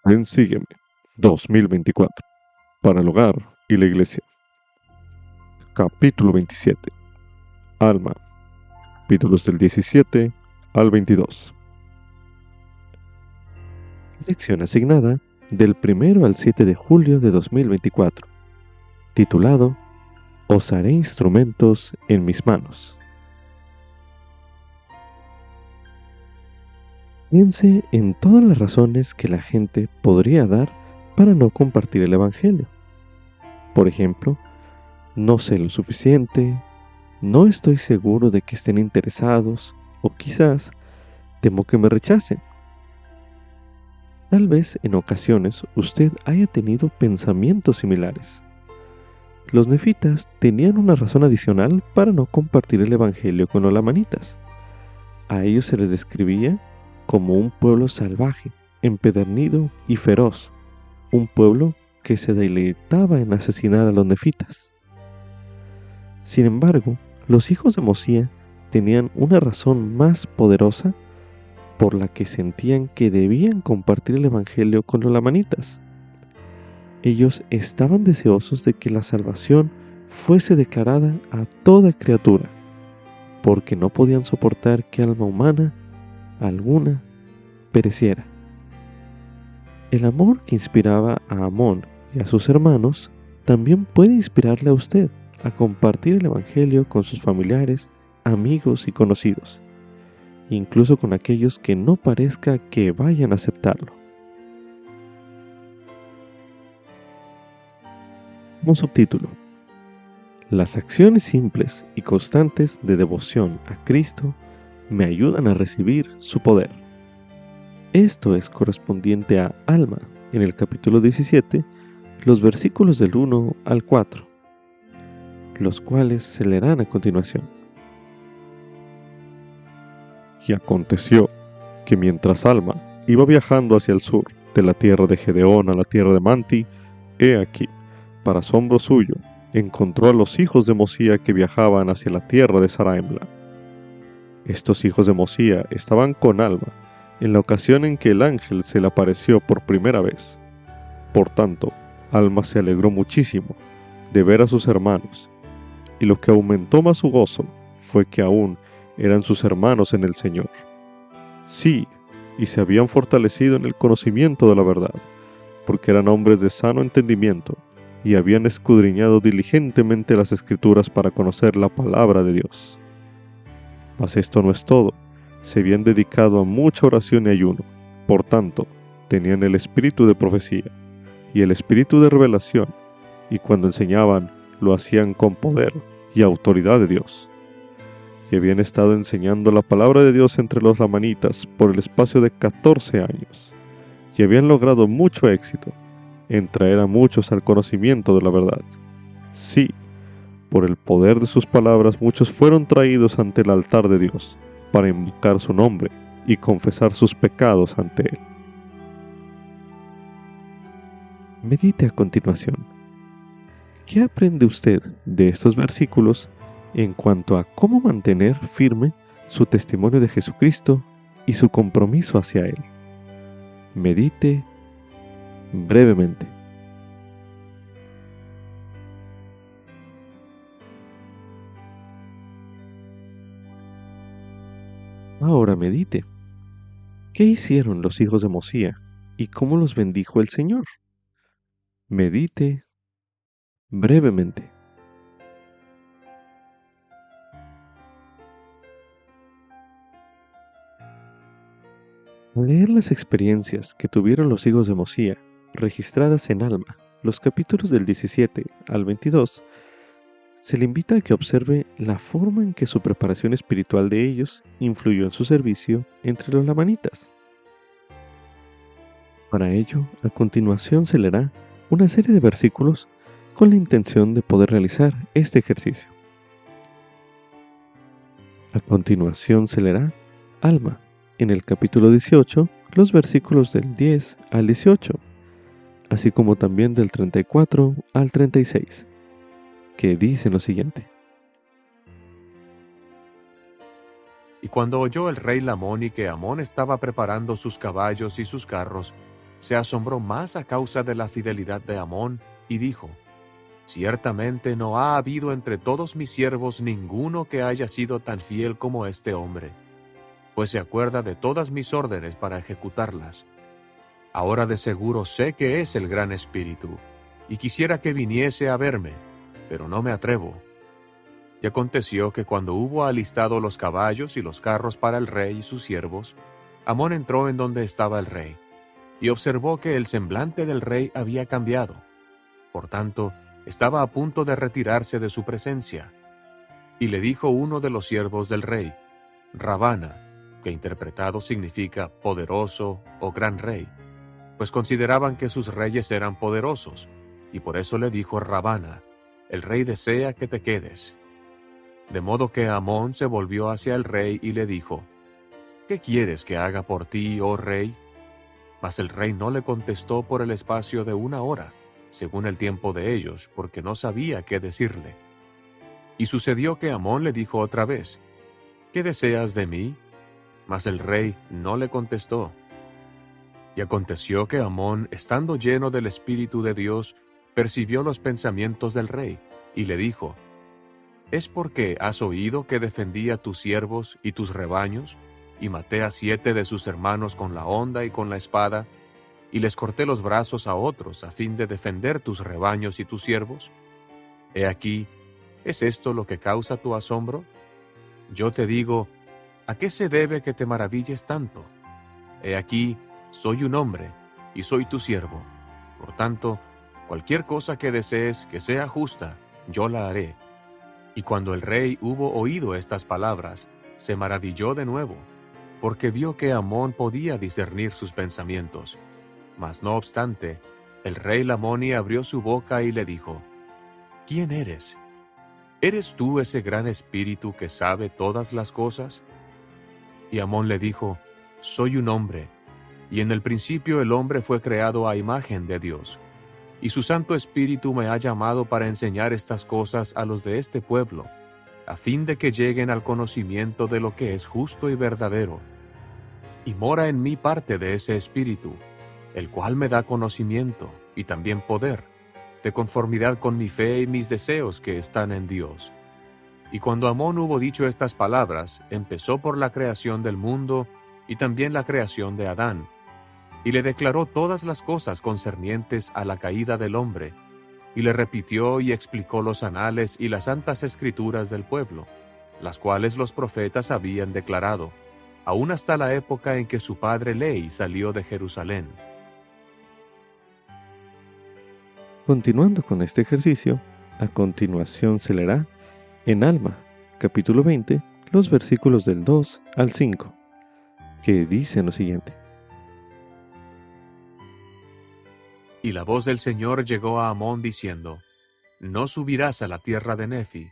En Sígueme 2024 para el hogar y la iglesia. Capítulo 27. Alma. Capítulos del 17 al 22. Lección asignada del 1 al 7 de julio de 2024. Titulado Os haré instrumentos en mis manos. Piense en todas las razones que la gente podría dar para no compartir el Evangelio. Por ejemplo, no sé lo suficiente, no estoy seguro de que estén interesados, o quizás temo que me rechacen. Tal vez en ocasiones usted haya tenido pensamientos similares. Los nefitas tenían una razón adicional para no compartir el Evangelio con los lamanitas. A ellos se les describía como un pueblo salvaje, empedernido y feroz, un pueblo que se deleitaba en asesinar a los nefitas. Sin embargo, los hijos de Mosía tenían una razón más poderosa por la que sentían que debían compartir el Evangelio con los lamanitas. Ellos estaban deseosos de que la salvación fuese declarada a toda criatura, porque no podían soportar que alma humana alguna pereciera. El amor que inspiraba a Amón y a sus hermanos también puede inspirarle a usted a compartir el Evangelio con sus familiares, amigos y conocidos, incluso con aquellos que no parezca que vayan a aceptarlo. Como subtítulo: Las acciones simples y constantes de devoción a Cristo me ayudan a recibir su poder. Esto es correspondiente a Alma, en el capítulo 17, los versículos del 1 al 4, los cuales se leerán a continuación. Y aconteció que mientras Alma iba viajando hacia el sur, de la tierra de Gedeón a la tierra de Manti, he aquí, para asombro suyo, encontró a los hijos de Mosía que viajaban hacia la tierra de Saraemla. Estos hijos de Mosía estaban con Alma en la ocasión en que el ángel se le apareció por primera vez. Por tanto, Alma se alegró muchísimo de ver a sus hermanos, y lo que aumentó más su gozo fue que aún eran sus hermanos en el Señor. Sí, y se habían fortalecido en el conocimiento de la verdad, porque eran hombres de sano entendimiento, y habían escudriñado diligentemente las Escrituras para conocer la palabra de Dios. Mas esto no es todo, se habían dedicado a mucha oración y ayuno, por tanto, tenían el espíritu de profecía y el espíritu de revelación, y cuando enseñaban, lo hacían con poder y autoridad de Dios. Y habían estado enseñando la palabra de Dios entre los lamanitas por el espacio de 14 años, y habían logrado mucho éxito en traer a muchos al conocimiento de la verdad. Sí, por el poder de sus palabras muchos fueron traídos ante el altar de Dios para invocar su nombre y confesar sus pecados ante Él. Medite a continuación. ¿Qué aprende usted de estos versículos en cuanto a cómo mantener firme su testimonio de Jesucristo y su compromiso hacia Él? Medite brevemente. Ahora medite. ¿Qué hicieron los hijos de Mosía y cómo los bendijo el Señor? Medite brevemente. Al leer las experiencias que tuvieron los hijos de Mosía, registradas en Alma, los capítulos del 17 al 22, se le invita a que observe la forma en que su preparación espiritual de ellos influyó en su servicio entre los lamanitas. Para ello, a continuación se leerá una serie de versículos con la intención de poder realizar este ejercicio. A continuación se leerá Alma, en el capítulo 18, los versículos del 10 al 18, así como también del 34 al 36, que dicen lo siguiente. Y cuando oyó el rey Lamoni que Amón estaba preparando sus caballos y sus carros, se asombró más a causa de la fidelidad de Amón y dijo: «Ciertamente no ha habido entre todos mis siervos ninguno que haya sido tan fiel como este hombre, pues se acuerda de todas mis órdenes para ejecutarlas. Ahora de seguro sé que es el gran espíritu, y quisiera que viniese a verme, pero no me atrevo». Y aconteció que cuando hubo alistado los caballos y los carros para el rey y sus siervos, Amón entró en donde estaba el rey, y observó que el semblante del rey había cambiado. Por tanto, estaba a punto de retirarse de su presencia. Y le dijo uno de los siervos del rey, Rabana, que interpretado significa poderoso o gran rey, pues consideraban que sus reyes eran poderosos, y por eso le dijo Rabana: «El rey desea que te quedes». De modo que Amón se volvió hacia el rey y le dijo: «¿Qué quieres que haga por ti, oh rey?». Mas el rey no le contestó por el espacio de 1 hora, según el tiempo de ellos, porque no sabía qué decirle. Y sucedió que Amón le dijo otra vez: «¿Qué deseas de mí?». Mas el rey no le contestó. Y aconteció que Amón, estando lleno del Espíritu de Dios, percibió los pensamientos del rey, y le dijo: «¿Es porque has oído que defendí a tus siervos y tus rebaños, y maté a 7 de sus hermanos con la honda y con la espada, y les corté los brazos a otros a fin de defender tus rebaños y tus siervos? He aquí, ¿es esto lo que causa tu asombro? Yo te digo, ¿a qué se debe que te maravilles tanto? He aquí, soy un hombre, y soy tu siervo. Por tanto, cualquier cosa que desees que sea justa, yo la haré». Y cuando el rey hubo oído estas palabras, se maravilló de nuevo, porque vio que Amón podía discernir sus pensamientos. Mas no obstante, el rey Lamoni abrió su boca y le dijo: «¿Quién eres? ¿Eres tú ese gran espíritu que sabe todas las cosas?». Y Amón le dijo: «Soy un hombre, y en el principio el hombre fue creado a imagen de Dios. Y su Santo Espíritu me ha llamado para enseñar estas cosas a los de este pueblo, a fin de que lleguen al conocimiento de lo que es justo y verdadero. Y mora en mí parte de ese Espíritu, el cual me da conocimiento y también poder, de conformidad con mi fe y mis deseos que están en Dios». Y cuando Amón hubo dicho estas palabras, empezó por la creación del mundo y también la creación de Adán, y le declaró todas las cosas concernientes a la caída del hombre, y le repitió y explicó los anales y las santas escrituras del pueblo, las cuales los profetas habían declarado, aún hasta la época en que su padre Ley salió de Jerusalén. Continuando con este ejercicio, a continuación se leerá en Alma, capítulo 20, los versículos del 2 al 5, que dicen lo siguiente. Y la voz del Señor llegó a Amón diciendo: «No subirás a la tierra de Nefi,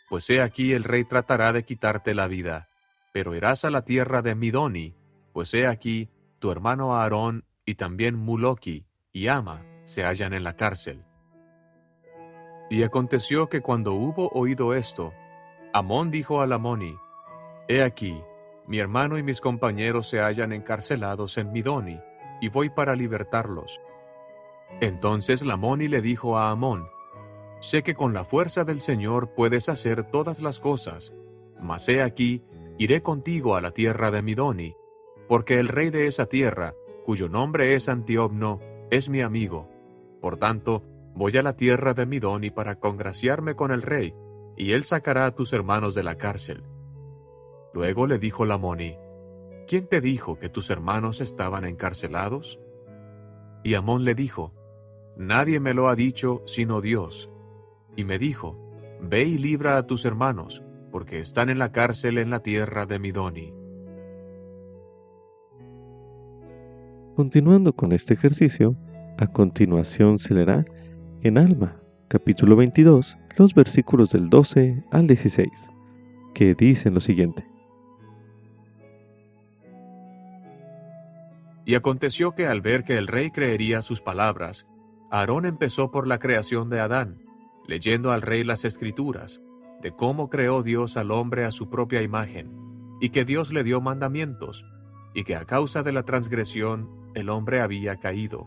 pues he aquí el rey tratará de quitarte la vida, pero irás a la tierra de Midoni, pues he aquí tu hermano Aarón y también Muloqui y Ama se hallan en la cárcel». Y aconteció que cuando hubo oído esto, Amón dijo a Lamoni: «He aquí, mi hermano y mis compañeros se hallan encarcelados en Midoni, y voy para libertarlos». Entonces Lamoni le dijo a Amón: «Sé que con la fuerza del Señor puedes hacer todas las cosas, mas he aquí, iré contigo a la tierra de Midoni, porque el rey de esa tierra, cuyo nombre es Antíoco, es mi amigo. Por tanto, voy a la tierra de Midoni para congraciarme con el rey, y él sacará a tus hermanos de la cárcel». Luego le dijo Lamoni: «¿Quién te dijo que tus hermanos estaban encarcelados?». Y Amón le dijo: «Nadie me lo ha dicho sino Dios». Y me dijo: «Ve y libra a tus hermanos, porque están en la cárcel en la tierra de Midoni». Continuando con este ejercicio, a continuación se leerá en Alma, capítulo 22, los versículos del 12 al 16, que dicen lo siguiente. Y aconteció que al ver que el rey creería sus palabras, Aarón empezó por la creación de Adán, leyendo al rey las escrituras, de cómo creó Dios al hombre a su propia imagen, y que Dios le dio mandamientos, y que a causa de la transgresión el hombre había caído.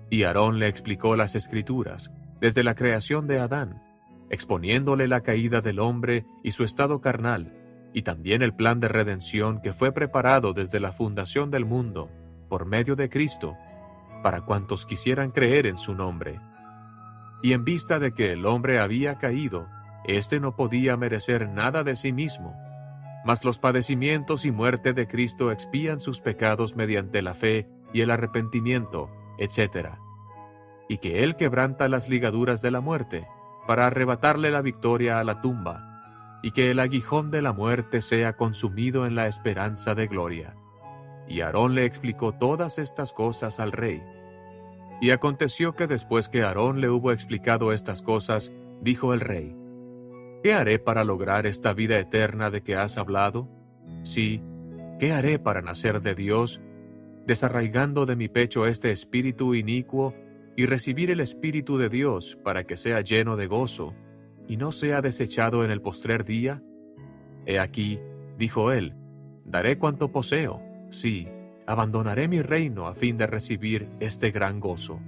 Y Aarón le explicó las Escrituras, desde la creación de Adán, exponiéndole la caída del hombre y su estado carnal, y también el plan de redención que fue preparado desde la fundación del mundo, por medio de Cristo, para cuantos quisieran creer en su nombre. Y en vista de que el hombre había caído, éste no podía merecer nada de sí mismo, mas los padecimientos y muerte de Cristo expían sus pecados mediante la fe y el arrepentimiento, etc. Y que Él quebranta las ligaduras de la muerte, para arrebatarle la victoria a la tumba, y que el aguijón de la muerte sea consumido en la esperanza de gloria. Y Aarón le explicó todas estas cosas al rey. Y aconteció que después que Aarón le hubo explicado estas cosas, dijo el rey: ¿Qué haré para lograr esta vida eterna de que has hablado? Sí, ¿qué haré para nacer de Dios, desarraigando de mi pecho este espíritu inicuo, y recibir el Espíritu de Dios para que sea lleno de gozo, y no sea desechado en el postrer día? He aquí, dijo él, daré cuanto poseo, sí, abandonaré mi reino a fin de recibir este gran gozo.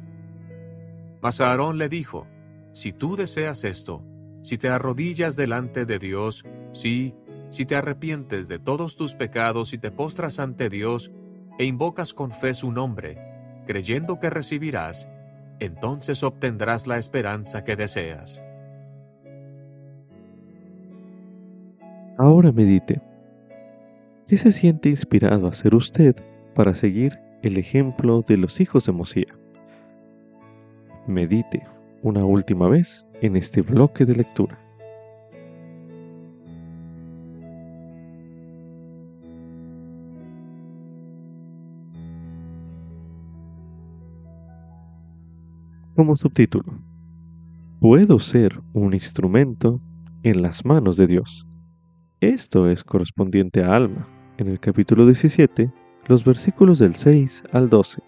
Mas Aarón le dijo: Si tú deseas esto, si te arrodillas delante de Dios, sí, si te arrepientes de todos tus pecados y te postras ante Dios, e invocas con fe su nombre, creyendo que recibirás, entonces obtendrás la esperanza que deseas. Ahora medite. ¿Qué se siente inspirado a hacer usted para seguir el ejemplo de los hijos de Mosía? Medite una última vez en este bloque de lectura. Como subtítulo: ¿Puedo ser un instrumento en las manos de Dios? Esto es correspondiente a Alma, en el capítulo 17, los versículos del 6 al 12,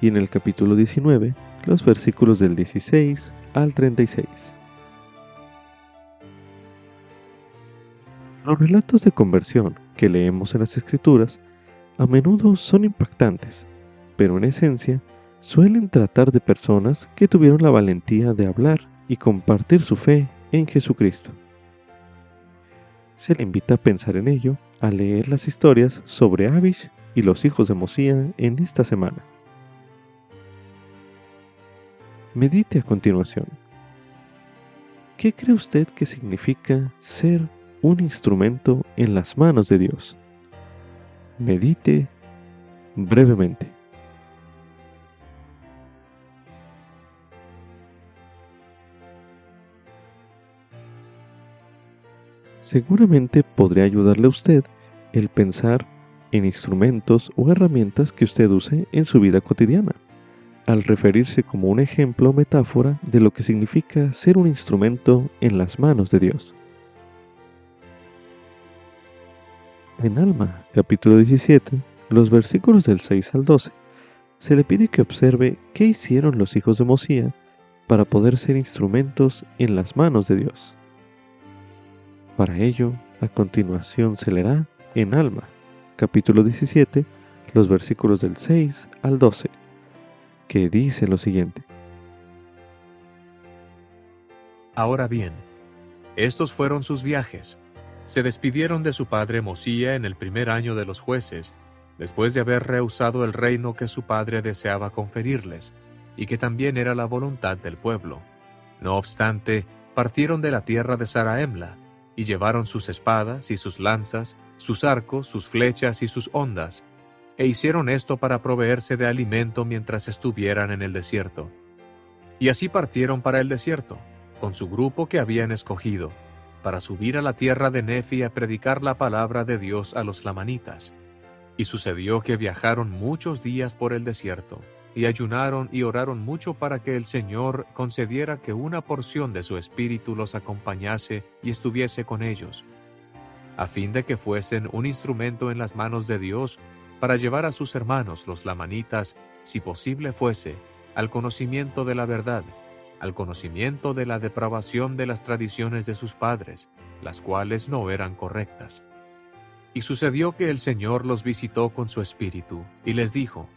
y en el capítulo 19, los versículos del 16 al 36. Los relatos de conversión que leemos en las Escrituras a menudo son impactantes, pero en esencia suelen tratar de personas que tuvieron la valentía de hablar y compartir su fe en Jesucristo. Se le invita a pensar en ello al leer las historias sobre Abish y los hijos de Mosía en esta semana. Medite a continuación. ¿Qué cree usted que significa ser un instrumento en las manos de Dios? Medite brevemente. Seguramente podría ayudarle a usted el pensar en instrumentos o herramientas que usted use en su vida cotidiana, al referirse como un ejemplo o metáfora de lo que significa ser un instrumento en las manos de Dios. En Alma, capítulo 17, los versículos del 6 al 12, se le pide que observe qué hicieron los hijos de Mosía para poder ser instrumentos en las manos de Dios. Para ello, a continuación se leerá en Alma, capítulo 17, los versículos del 6 al 12, que dice lo siguiente. Ahora bien, estos fueron sus viajes. Se despidieron de su padre Mosía en el primer año de los jueces, después de haber rehusado el reino que su padre deseaba conferirles, y que también era la voluntad del pueblo. No obstante, partieron de la tierra de Zaraemla, y llevaron sus espadas y sus lanzas, sus arcos, sus flechas y sus hondas, e hicieron esto para proveerse de alimento mientras estuvieran en el desierto. Y así partieron para el desierto, con su grupo que habían escogido, para subir a la tierra de Nefi a predicar la palabra de Dios a los lamanitas. Y sucedió que viajaron muchos días por el desierto, y ayunaron y oraron mucho para que el Señor concediera que una porción de su espíritu los acompañase y estuviese con ellos, a fin de que fuesen un instrumento en las manos de Dios para llevar a sus hermanos los lamanitas, si posible fuese, al conocimiento de la verdad, al conocimiento de la depravación de las tradiciones de sus padres, las cuales no eran correctas. Y sucedió que el Señor los visitó con su espíritu, y les dijo: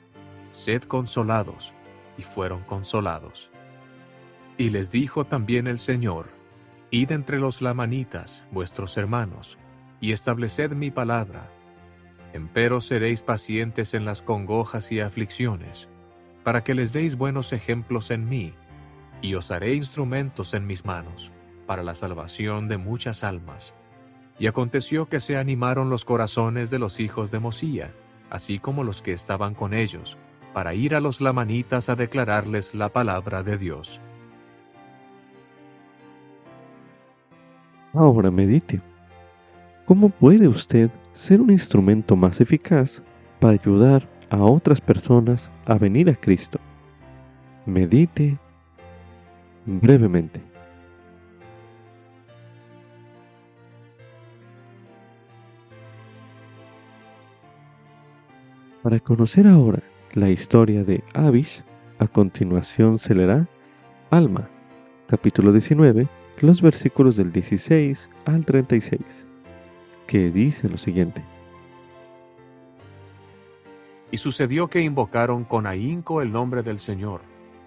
sed consolados. Y fueron consolados. Y les dijo también el Señor: id entre los lamanitas, vuestros hermanos, y estableced mi palabra. Empero seréis pacientes en las congojas y aflicciones, para que les deis buenos ejemplos en mí, y os haré instrumentos en mis manos, para la salvación de muchas almas. Y aconteció que se animaron los corazones de los hijos de Mosía, así como los que estaban con ellos, para ir a los lamanitas a declararles la palabra de Dios. Ahora medite. ¿Cómo puede usted ser un instrumento más eficaz para ayudar a otras personas a venir a Cristo? Medite brevemente. Para conocer ahora la historia de Abish, a continuación se leerá Alma, capítulo 19, los versículos del 16 al 36, que dice lo siguiente. Y sucedió que invocaron con ahínco el nombre del Señor,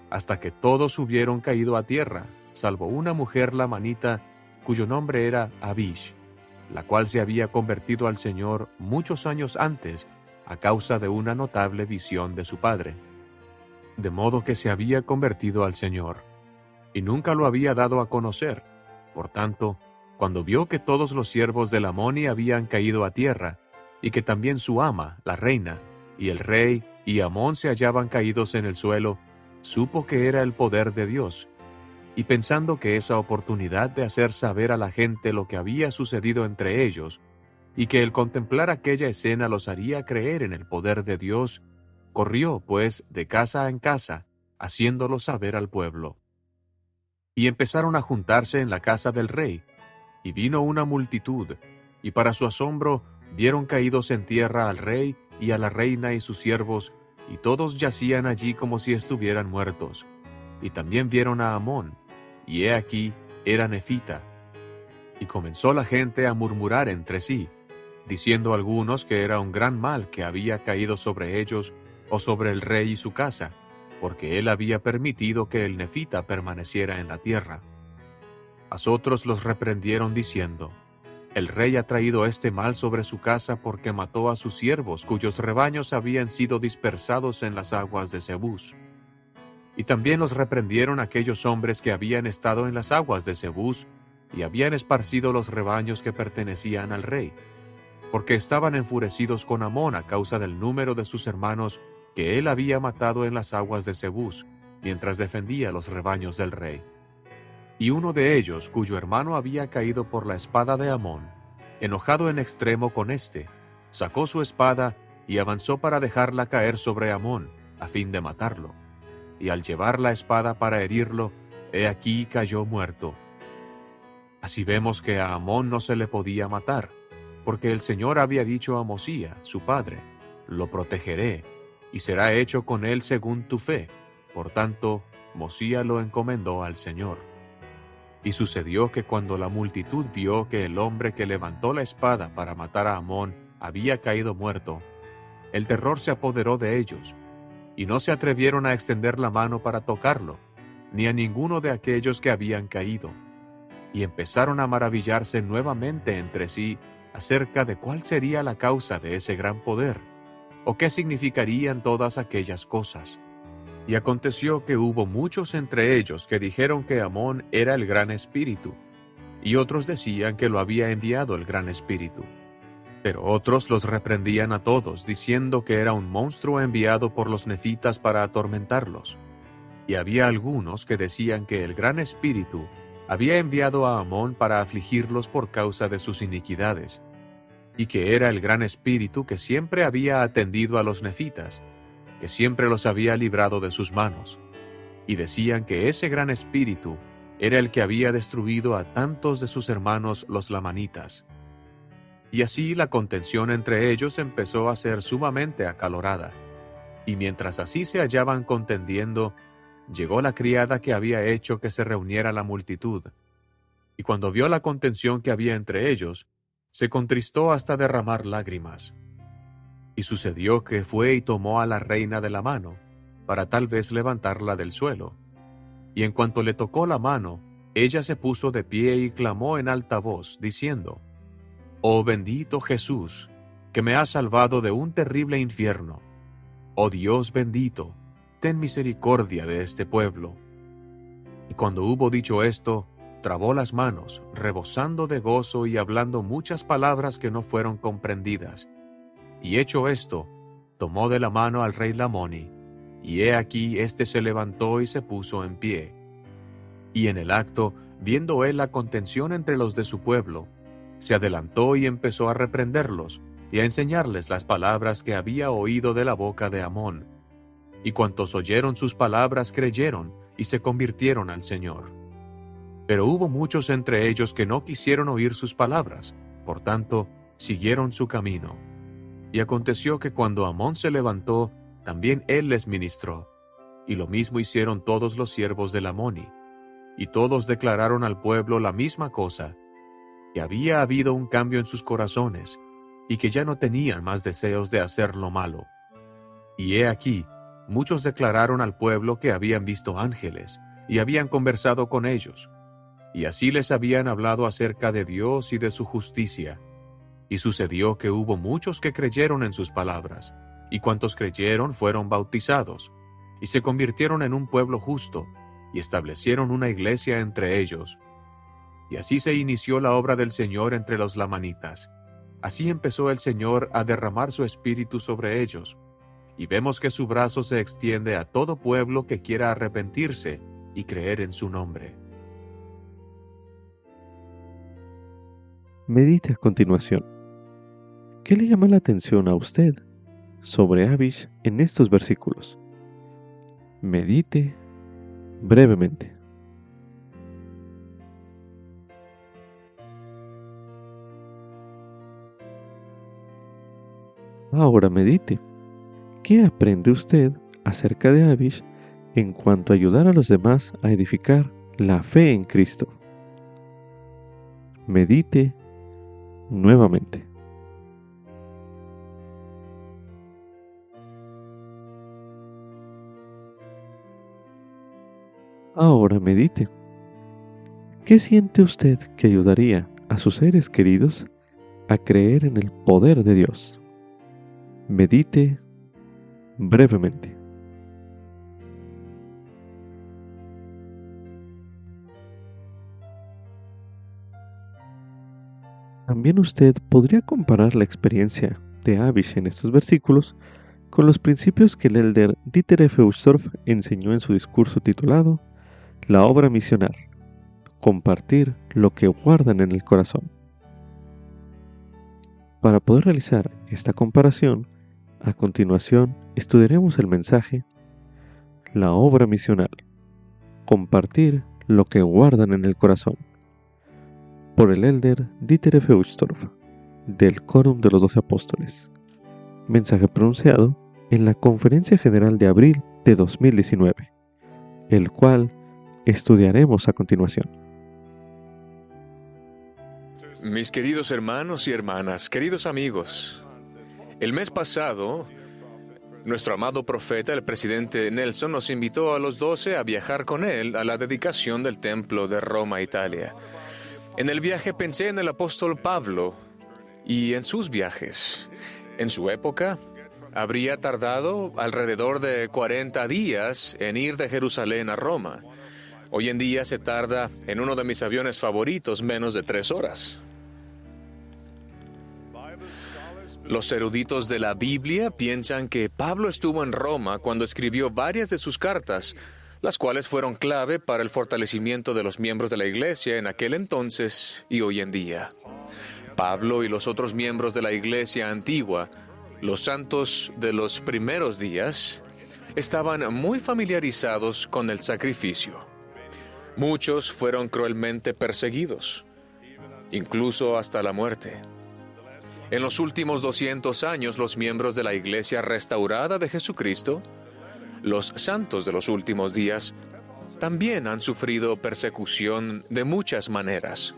hasta que todos hubieron caído a tierra, salvo una mujer lamanita, cuyo nombre era Abish, la cual se había convertido al Señor muchos años antes, a causa de una notable visión de su padre. De modo que se había convertido al Señor, y nunca lo había dado a conocer. Por tanto, cuando vio que todos los siervos del Amoni habían caído a tierra, y que también su ama, la reina, y el rey, y Amón se hallaban caídos en el suelo, supo que era el poder de Dios. Y pensando que esa oportunidad de hacer saber a la gente lo que había sucedido entre ellos, y que el contemplar aquella escena los haría creer en el poder de Dios, corrió, pues, de casa en casa, haciéndolo saber al pueblo. Y empezaron a juntarse en la casa del rey, y vino una multitud, y para su asombro vieron caídos en tierra al rey y a la reina y sus siervos, y todos yacían allí como si estuvieran muertos. Y también vieron a Amón, y he aquí era nefita. Y comenzó la gente a murmurar entre sí, diciendo algunos que era un gran mal que había caído sobre ellos o sobre el rey y su casa, porque él había permitido que el nefita permaneciera en la tierra. Mas otros los reprendieron diciendo: el rey ha traído este mal sobre su casa porque mató a sus siervos, cuyos rebaños habían sido dispersados en las aguas de Zebús. Y también los reprendieron aquellos hombres que habían estado en las aguas de Zebús y habían esparcido los rebaños que pertenecían al rey, porque estaban enfurecidos con Amón a causa del número de sus hermanos que él había matado en las aguas de Zebús, mientras defendía los rebaños del rey. Y uno de ellos, cuyo hermano había caído por la espada de Amón, enojado en extremo con éste, sacó su espada y avanzó para dejarla caer sobre Amón, a fin de matarlo. Y al llevar la espada para herirlo, he aquí cayó muerto. Así vemos que a Amón no se le podía matar, porque el Señor había dicho a Mosía, su padre: lo protegeré, y será hecho con él según tu fe. Por tanto, Mosía lo encomendó al Señor. Y sucedió que cuando la multitud vio que el hombre que levantó la espada para matar a Amón había caído muerto, el terror se apoderó de ellos, y no se atrevieron a extender la mano para tocarlo, ni a ninguno de aquellos que habían caído. Y empezaron a maravillarse nuevamente entre sí acerca de cuál sería la causa de ese gran poder, o qué significarían todas aquellas cosas. Y aconteció que hubo muchos entre ellos que dijeron que Amón era el gran espíritu, y otros decían que lo había enviado el gran espíritu. Pero otros los reprendían a todos, diciendo que era un monstruo enviado por los nefitas para atormentarlos. Y había algunos que decían que el gran espíritu había enviado a Amón para afligirlos por causa de sus iniquidades, y que era el gran espíritu que siempre había atendido a los nefitas, que siempre los había librado de sus manos, y decían que ese gran espíritu era el que había destruido a tantos de sus hermanos los lamanitas. Y así la contención entre ellos empezó a ser sumamente acalorada, y mientras así se hallaban contendiendo, llegó la criada que había hecho que se reuniera la multitud, y cuando vio la contención que había entre ellos, se contristó hasta derramar lágrimas. Y sucedió que fue y tomó a la reina de la mano, para tal vez levantarla del suelo. Y en cuanto le tocó la mano, ella se puso de pie y clamó en alta voz, diciendo: «Oh bendito Jesús, que me has salvado de un terrible infierno. Oh Dios bendito, ten misericordia de este pueblo». Y cuando hubo dicho esto, trabó las manos, rebosando de gozo y hablando muchas palabras que no fueron comprendidas. Y hecho esto, tomó de la mano al rey Lamoni, y he aquí éste se levantó y se puso en pie. Y en el acto, viendo él la contención entre los de su pueblo, se adelantó y empezó a reprenderlos, y a enseñarles las palabras que había oído de la boca de Amón. Y cuantos oyeron sus palabras creyeron, y se convirtieron al Señor. Pero hubo muchos entre ellos que no quisieron oír sus palabras, por tanto, siguieron su camino. Y aconteció que cuando Amón se levantó, también él les ministró. Y lo mismo hicieron todos los siervos de Lamoni. Y todos declararon al pueblo la misma cosa, que había habido un cambio en sus corazones, y que ya no tenían más deseos de hacer lo malo. Y he aquí, muchos declararon al pueblo que habían visto ángeles, y habían conversado con ellos, y así les habían hablado acerca de Dios y de su justicia. Y sucedió que hubo muchos que creyeron en sus palabras, y cuantos creyeron fueron bautizados, y se convirtieron en un pueblo justo, y establecieron una iglesia entre ellos. Y así se inició la obra del Señor entre los lamanitas. Así empezó el Señor a derramar su espíritu sobre ellos, y vemos que su brazo se extiende a todo pueblo que quiera arrepentirse y creer en su nombre. Medite a continuación. ¿Qué le llama la atención a usted sobre Abish en estos versículos? Medite brevemente. Ahora medite. ¿Qué aprende usted acerca de Abish en cuanto a ayudar a los demás a edificar la fe en Cristo? Medite nuevamente. Ahora medite. ¿Qué siente usted que ayudaría a sus seres queridos a creer en el poder de Dios? Medite brevemente. También usted podría comparar la experiencia de Abish en estos versículos con los principios que el elder Dieter F. Uchtdorf enseñó en su discurso titulado La obra misional, compartir lo que guardan en el corazón. Para poder realizar esta comparación, a continuación estudiaremos el mensaje La obra misional, compartir lo que guardan en el corazón, por el elder Dieter F. Uchtdorf, del Quórum de los 12 Apóstoles. Mensaje pronunciado en la Conferencia General de abril de 2019, el cual estudiaremos a continuación. Mis queridos hermanos y hermanas, queridos amigos, el mes pasado, nuestro amado profeta, el presidente Nelson, nos invitó a los 12 a viajar con él a la dedicación del templo de Roma, Italia. En el viaje pensé en el apóstol Pablo y en sus viajes. En su época, habría tardado alrededor de 40 días en ir de Jerusalén a Roma. Hoy en día se tarda en uno de mis aviones favoritos menos de 3 horas. Los eruditos de la Biblia piensan que Pablo estuvo en Roma cuando escribió varias de sus cartas, las cuales fueron clave para el fortalecimiento de los miembros de la Iglesia en aquel entonces y hoy en día. Pablo y los otros miembros de la Iglesia antigua, los santos de los primeros días, estaban muy familiarizados con el sacrificio. Muchos fueron cruelmente perseguidos, incluso hasta la muerte. En los últimos 200 años, los miembros de la Iglesia restaurada de Jesucristo, los santos de los últimos días, también han sufrido persecución de muchas maneras.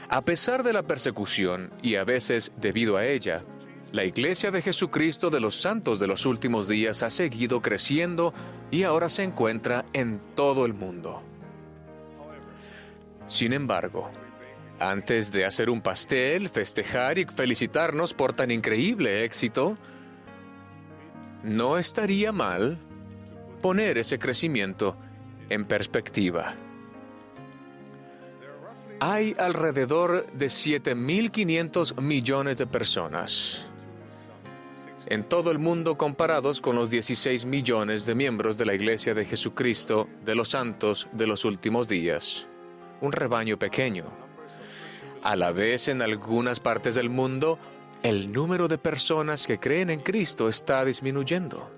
A pesar de la persecución, y a veces debido a ella, La Iglesia de Jesucristo de los Santos de los Últimos Días ha seguido creciendo y ahora se encuentra en todo el mundo. Sin embargo, antes de hacer un pastel, festejar y felicitarnos por tan increíble éxito, no estaría mal poner ese crecimiento en perspectiva. Hay alrededor de 7.500 millones de personas en todo el mundo comparados con los 16 millones de miembros de la Iglesia de Jesucristo de los Santos de los Últimos Días. Un rebaño pequeño. A la vez, en algunas partes del mundo, el número de personas que creen en Cristo está disminuyendo.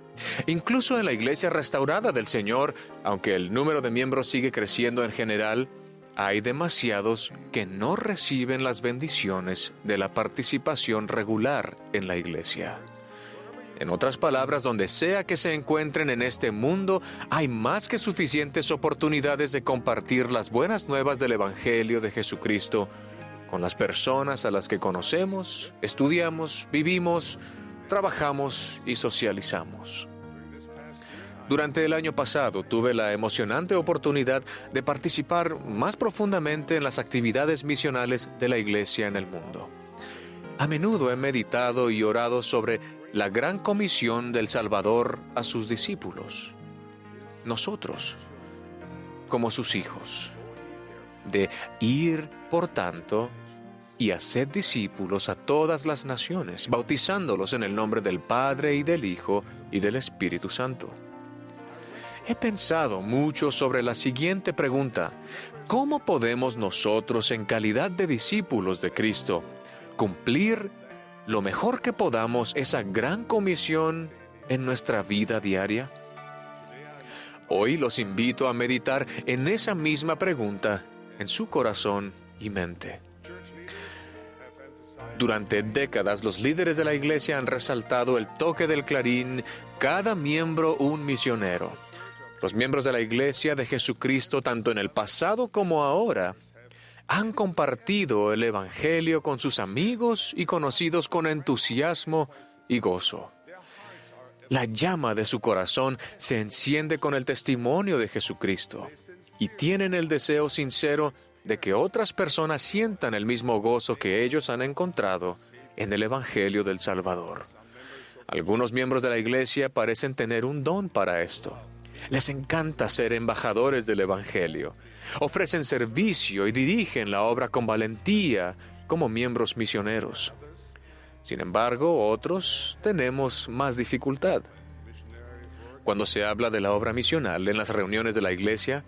Incluso en la Iglesia restaurada del Señor, aunque el número de miembros sigue creciendo en general, hay demasiados que no reciben las bendiciones de la participación regular en la Iglesia. En otras palabras, donde sea que se encuentren en este mundo, hay más que suficientes oportunidades de compartir las buenas nuevas del Evangelio de Jesucristo con las personas a las que conocemos, estudiamos, vivimos, trabajamos y socializamos. Durante el año pasado tuve la emocionante oportunidad de participar más profundamente en las actividades misionales de la Iglesia en el mundo. A menudo he meditado y orado sobre la gran comisión del Salvador a sus discípulos, nosotros, como sus hijos, de ir, por tanto, y hacer discípulos a todas las naciones, bautizándolos en el nombre del Padre y del Hijo y del Espíritu Santo. He pensado mucho sobre la siguiente pregunta: ¿cómo podemos nosotros, en calidad de discípulos de Cristo, cumplir lo mejor que podamos esa gran comisión en nuestra vida diaria? Hoy los invito a meditar en esa misma pregunta en su corazón y mente. Durante décadas, los líderes de la Iglesia han resaltado el toque del clarín: cada miembro un misionero. Los miembros de la Iglesia de Jesucristo, tanto en el pasado como ahora, han compartido el Evangelio con sus amigos y conocidos con entusiasmo y gozo. La llama de su corazón se enciende con el testimonio de Jesucristo y tienen el deseo sincero de que otras personas sientan el mismo gozo que ellos han encontrado en el Evangelio del Salvador. Algunos miembros de la Iglesia parecen tener un don para esto. Les encanta ser embajadores del Evangelio. Ofrecen servicio y dirigen la obra con valentía como miembros misioneros. Sin embargo, otros tenemos más dificultad. Cuando se habla de la obra misional en las reuniones de la Iglesia,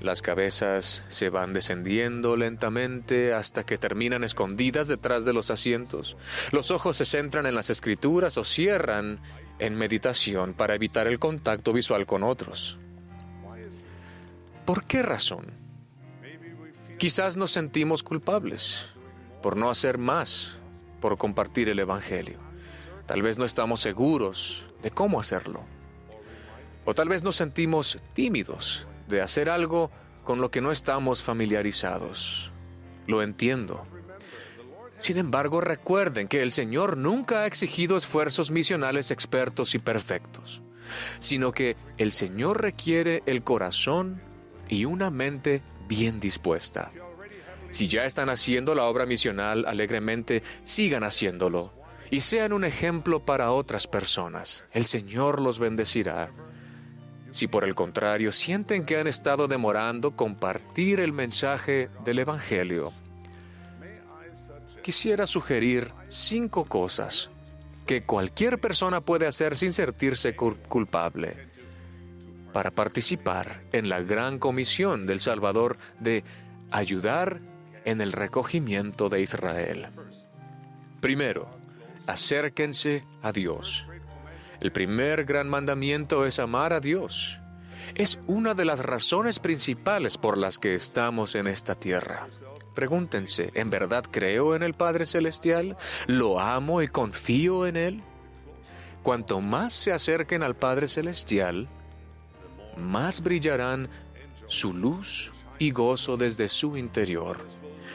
las cabezas se van descendiendo lentamente hasta que terminan escondidas detrás de los asientos. Los ojos se centran en las Escrituras o cierran en meditación para evitar el contacto visual con otros. ¿Por qué razón? Quizás nos sentimos culpables por no hacer más por compartir el Evangelio. Tal vez no estamos seguros de cómo hacerlo. O tal vez nos sentimos tímidos de hacer algo con lo que no estamos familiarizados. Lo entiendo. Sin embargo, recuerden que el Señor nunca ha exigido esfuerzos misionales expertos y perfectos, sino que el Señor requiere el corazón y una mente bien dispuesta. Si ya están haciendo la obra misional alegremente, sigan haciéndolo y sean un ejemplo para otras personas. El Señor los bendecirá. Si por el contrario sienten que han estado demorando compartir el mensaje del Evangelio, quisiera sugerir 5 cosas que cualquier persona puede hacer sin sentirse culpable para participar en la gran comisión del Salvador de ayudar en el recogimiento de Israel. Primero, acérquense a Dios. El primer gran mandamiento es amar a Dios. Es una de las razones principales por las que estamos en esta tierra. Pregúntense, ¿en verdad creo en el Padre Celestial? ¿Lo amo y confío en Él? Cuanto más se acerquen al Padre Celestial, más brillarán su luz y gozo desde su interior.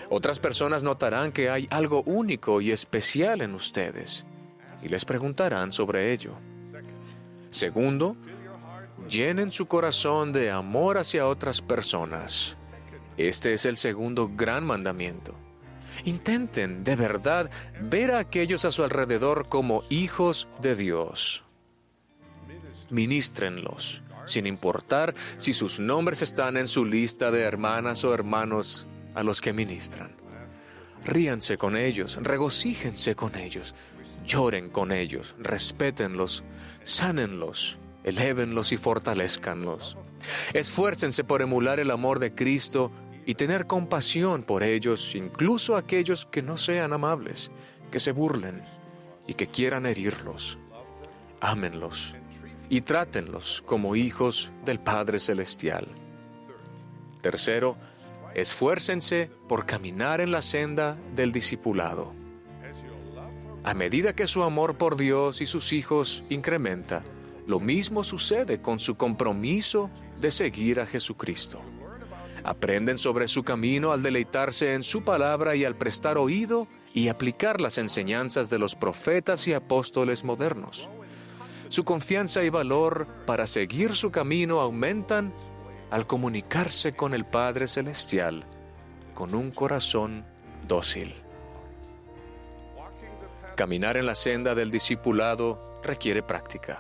Otras personas notarán que hay algo único y especial en ustedes y les preguntarán sobre ello. Segundo, llenen su corazón de amor hacia otras personas. Este es el segundo gran mandamiento. Intenten, de verdad, ver a aquellos a su alrededor como hijos de Dios. Ministrenlos, sin importar si sus nombres están en su lista de hermanas o hermanos a los que ministran. Ríanse con ellos, regocíjense con ellos, lloren con ellos, respétenlos, sánenlos, elévenlos y fortalezcanlos. Esfuércense por emular el amor de Cristo y tener compasión por ellos, incluso aquellos que no sean amables, que se burlen y que quieran herirlos. Ámenlos y trátenlos como hijos del Padre Celestial. Tercero, esfuércense por caminar en la senda del discipulado. A medida que su amor por Dios y sus hijos incrementa, lo mismo sucede con su compromiso de seguir a Jesucristo. Aprenden sobre su camino al deleitarse en su palabra y al prestar oído y aplicar las enseñanzas de los profetas y apóstoles modernos. Su confianza y valor para seguir su camino aumentan al comunicarse con el Padre Celestial con un corazón dócil. Caminar en la senda del discipulado requiere práctica.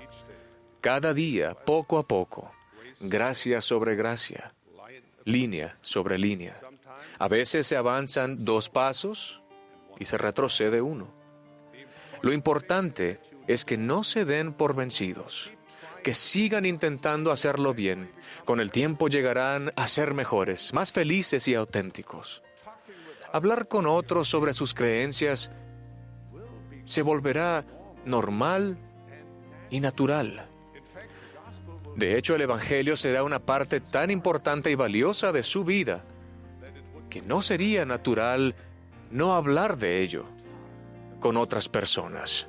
Cada día, poco a poco, gracia sobre gracia, línea sobre línea. A veces se avanzan 2 pasos y se retrocede 1. Lo importante es que no se den por vencidos, que sigan intentando hacerlo bien. Con el tiempo llegarán a ser mejores, más felices y auténticos. Hablar con otros sobre sus creencias se volverá normal y natural. De hecho, el Evangelio será una parte tan importante y valiosa de su vida que no sería natural no hablar de ello con otras personas.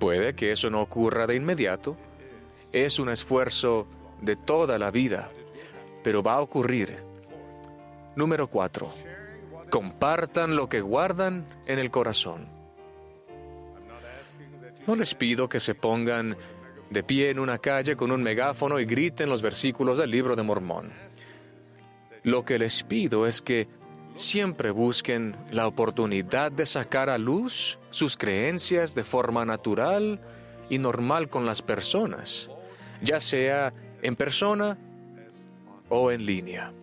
Puede que eso no ocurra de inmediato. Es un esfuerzo de toda la vida, pero va a ocurrir. Número 4. Compartan lo que guardan en el corazón. No les pido que se pongan de pie en una calle con un megáfono y griten los versículos del Libro de Mormón. Lo que les pido es que siempre busquen la oportunidad de sacar a luz sus creencias de forma natural y normal con las personas, ya sea en persona o en línea.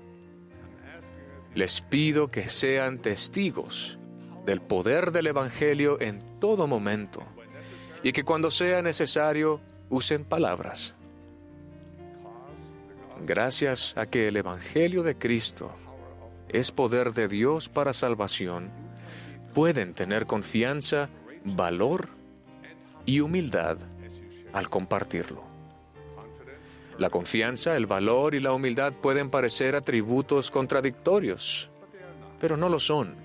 Les pido que sean testigos del poder del Evangelio en todo momento y que cuando sea necesario usen palabras. Gracias a que el Evangelio de Cristo es poder de Dios para salvación, pueden tener confianza, valor y humildad al compartirlo. La confianza, el valor y la humildad pueden parecer atributos contradictorios, pero no lo son.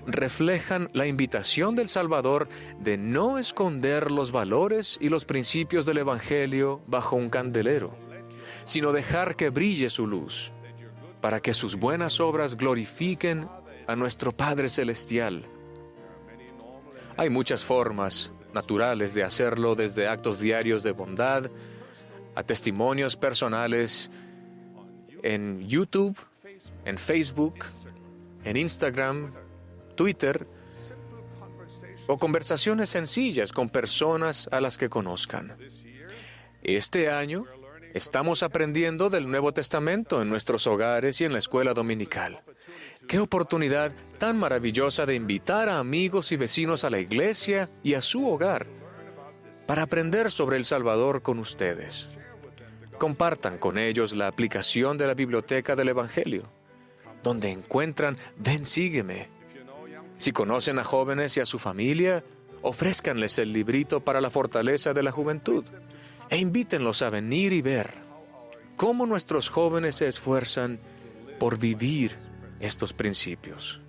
Reflejan la invitación del Salvador de no esconder los valores y los principios del Evangelio bajo un candelero, sino dejar que brille su luz, para que sus buenas obras glorifiquen a nuestro Padre Celestial. Hay muchas formas naturales de hacerlo, desde actos diarios de bondad a testimonios personales en YouTube, en Facebook, en Instagram, Twitter, o conversaciones sencillas con personas a las que conozcan. Este año estamos aprendiendo del Nuevo Testamento en nuestros hogares y en la escuela dominical. ¡Qué oportunidad tan maravillosa de invitar a amigos y vecinos a la iglesia y a su hogar para aprender sobre el Salvador con ustedes! Compartan con ellos la aplicación de la biblioteca del Evangelio, donde encuentran Ven, sígueme. Si conocen a jóvenes y a su familia, ofrézcanles el librito para la fortaleza de la juventud e invítenlos a venir y ver cómo nuestros jóvenes se esfuerzan por vivir estos principios.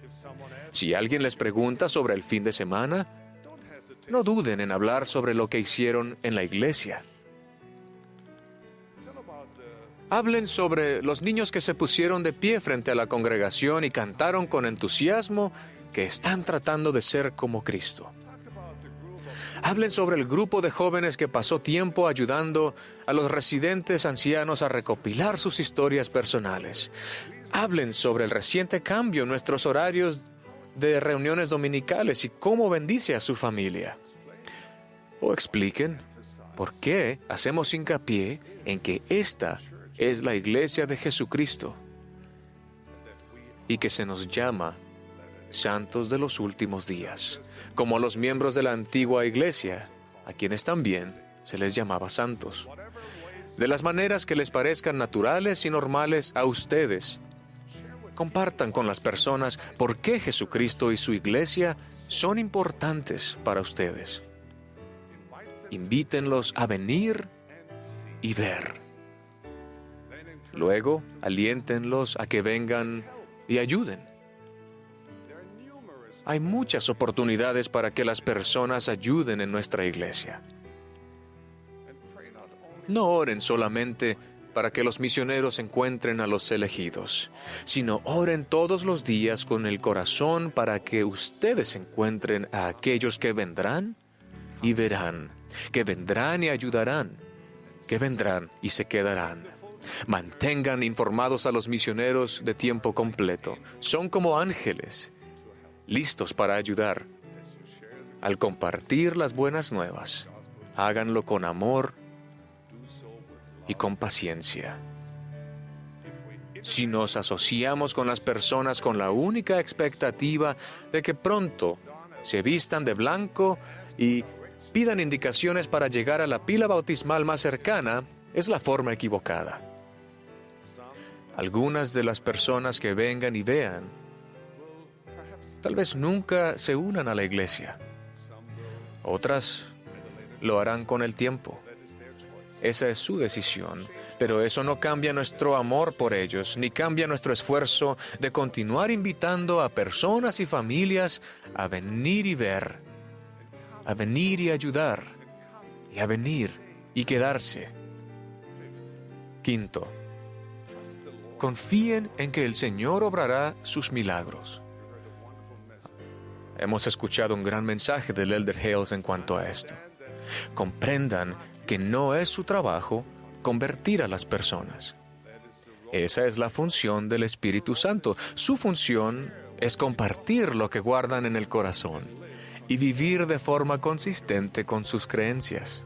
Si alguien les pregunta sobre el fin de semana, no duden en hablar sobre lo que hicieron en la iglesia. Hablen sobre los niños que se pusieron de pie frente a la congregación y cantaron con entusiasmo que están tratando de ser como Cristo. Hablen sobre el grupo de jóvenes que pasó tiempo ayudando a los residentes ancianos a recopilar sus historias personales. Hablen sobre el reciente cambio en nuestros horarios de reuniones dominicales y cómo bendice a su familia. O expliquen por qué hacemos hincapié en que esta es la iglesia de Jesucristo y que se nos llama santos de los últimos días, como los miembros de la antigua iglesia, a quienes también se les llamaba santos. De las maneras que les parezcan naturales y normales a ustedes, compartan con las personas por qué Jesucristo y su iglesia son importantes para ustedes. Invítenlos a venir y ver. Luego, aliéntenlos a que vengan y ayuden. Hay muchas oportunidades para que las personas ayuden en nuestra iglesia. No oren solamente para que los misioneros encuentren a los elegidos, sino oren todos los días con el corazón para que ustedes encuentren a aquellos que vendrán y verán, que vendrán y ayudarán, que vendrán y se quedarán. Mantengan informados a los misioneros de tiempo completo. Son como ángeles, listos para ayudar. Al compartir las buenas nuevas, háganlo con amor y con paciencia. Si nos asociamos con las personas con la única expectativa de que pronto se vistan de blanco y pidan indicaciones para llegar a la pila bautismal más cercana, es la forma equivocada. Algunas de las personas que vengan y vean, tal vez nunca se unan a la iglesia. Otras lo harán con el tiempo. Esa es su decisión, pero eso no cambia nuestro amor por ellos, ni cambia nuestro esfuerzo de continuar invitando a personas y familias a venir y ver, a venir y ayudar, y a venir y quedarse. Quinto, confíen en que el Señor obrará sus milagros. Hemos escuchado un gran mensaje del Elder Hales en cuanto a esto. Comprendan que no es su trabajo convertir a las personas. Esa es la función del Espíritu Santo. Su función es compartir lo que guardan en el corazón y vivir de forma consistente con sus creencias.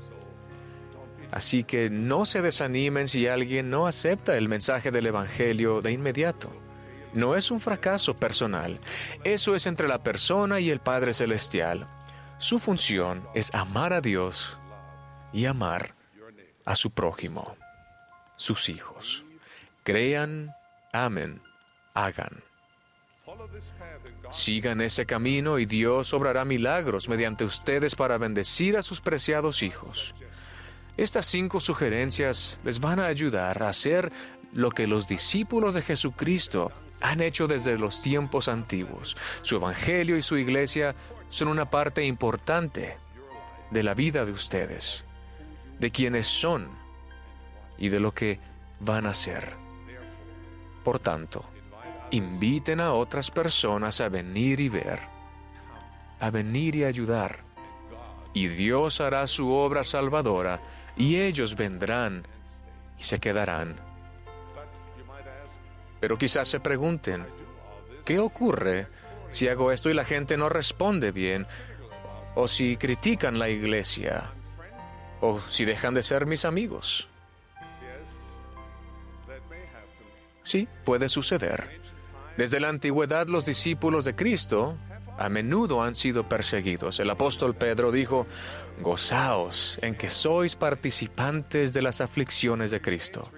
Así que no se desanimen si alguien no acepta el mensaje del Evangelio de inmediato. No es un fracaso personal. Eso es entre la persona y el Padre Celestial. Su función es amar a Dios y amar a su prójimo, sus hijos. Crean, amen, hagan. Sigan ese camino y Dios obrará milagros mediante ustedes para bendecir a sus preciados hijos. Estas 5 sugerencias les van a ayudar a hacer lo que los discípulos de Jesucristo han hecho desde los tiempos antiguos. Su evangelio y su iglesia son una parte importante de la vida de ustedes, de quienes son y de lo que van a ser. Por tanto, inviten a otras personas a venir y ver, a venir y ayudar, y Dios hará su obra salvadora, y ellos vendrán y se quedarán. Pero quizás se pregunten, ¿qué ocurre si hago esto y la gente no responde bien? O si critican la iglesia, o si dejan de ser mis amigos. Sí, puede suceder. Desde la antigüedad los discípulos de Cristo a menudo han sido perseguidos. El apóstol Pedro dijo, gozaos en que sois participantes de las aflicciones de Cristo.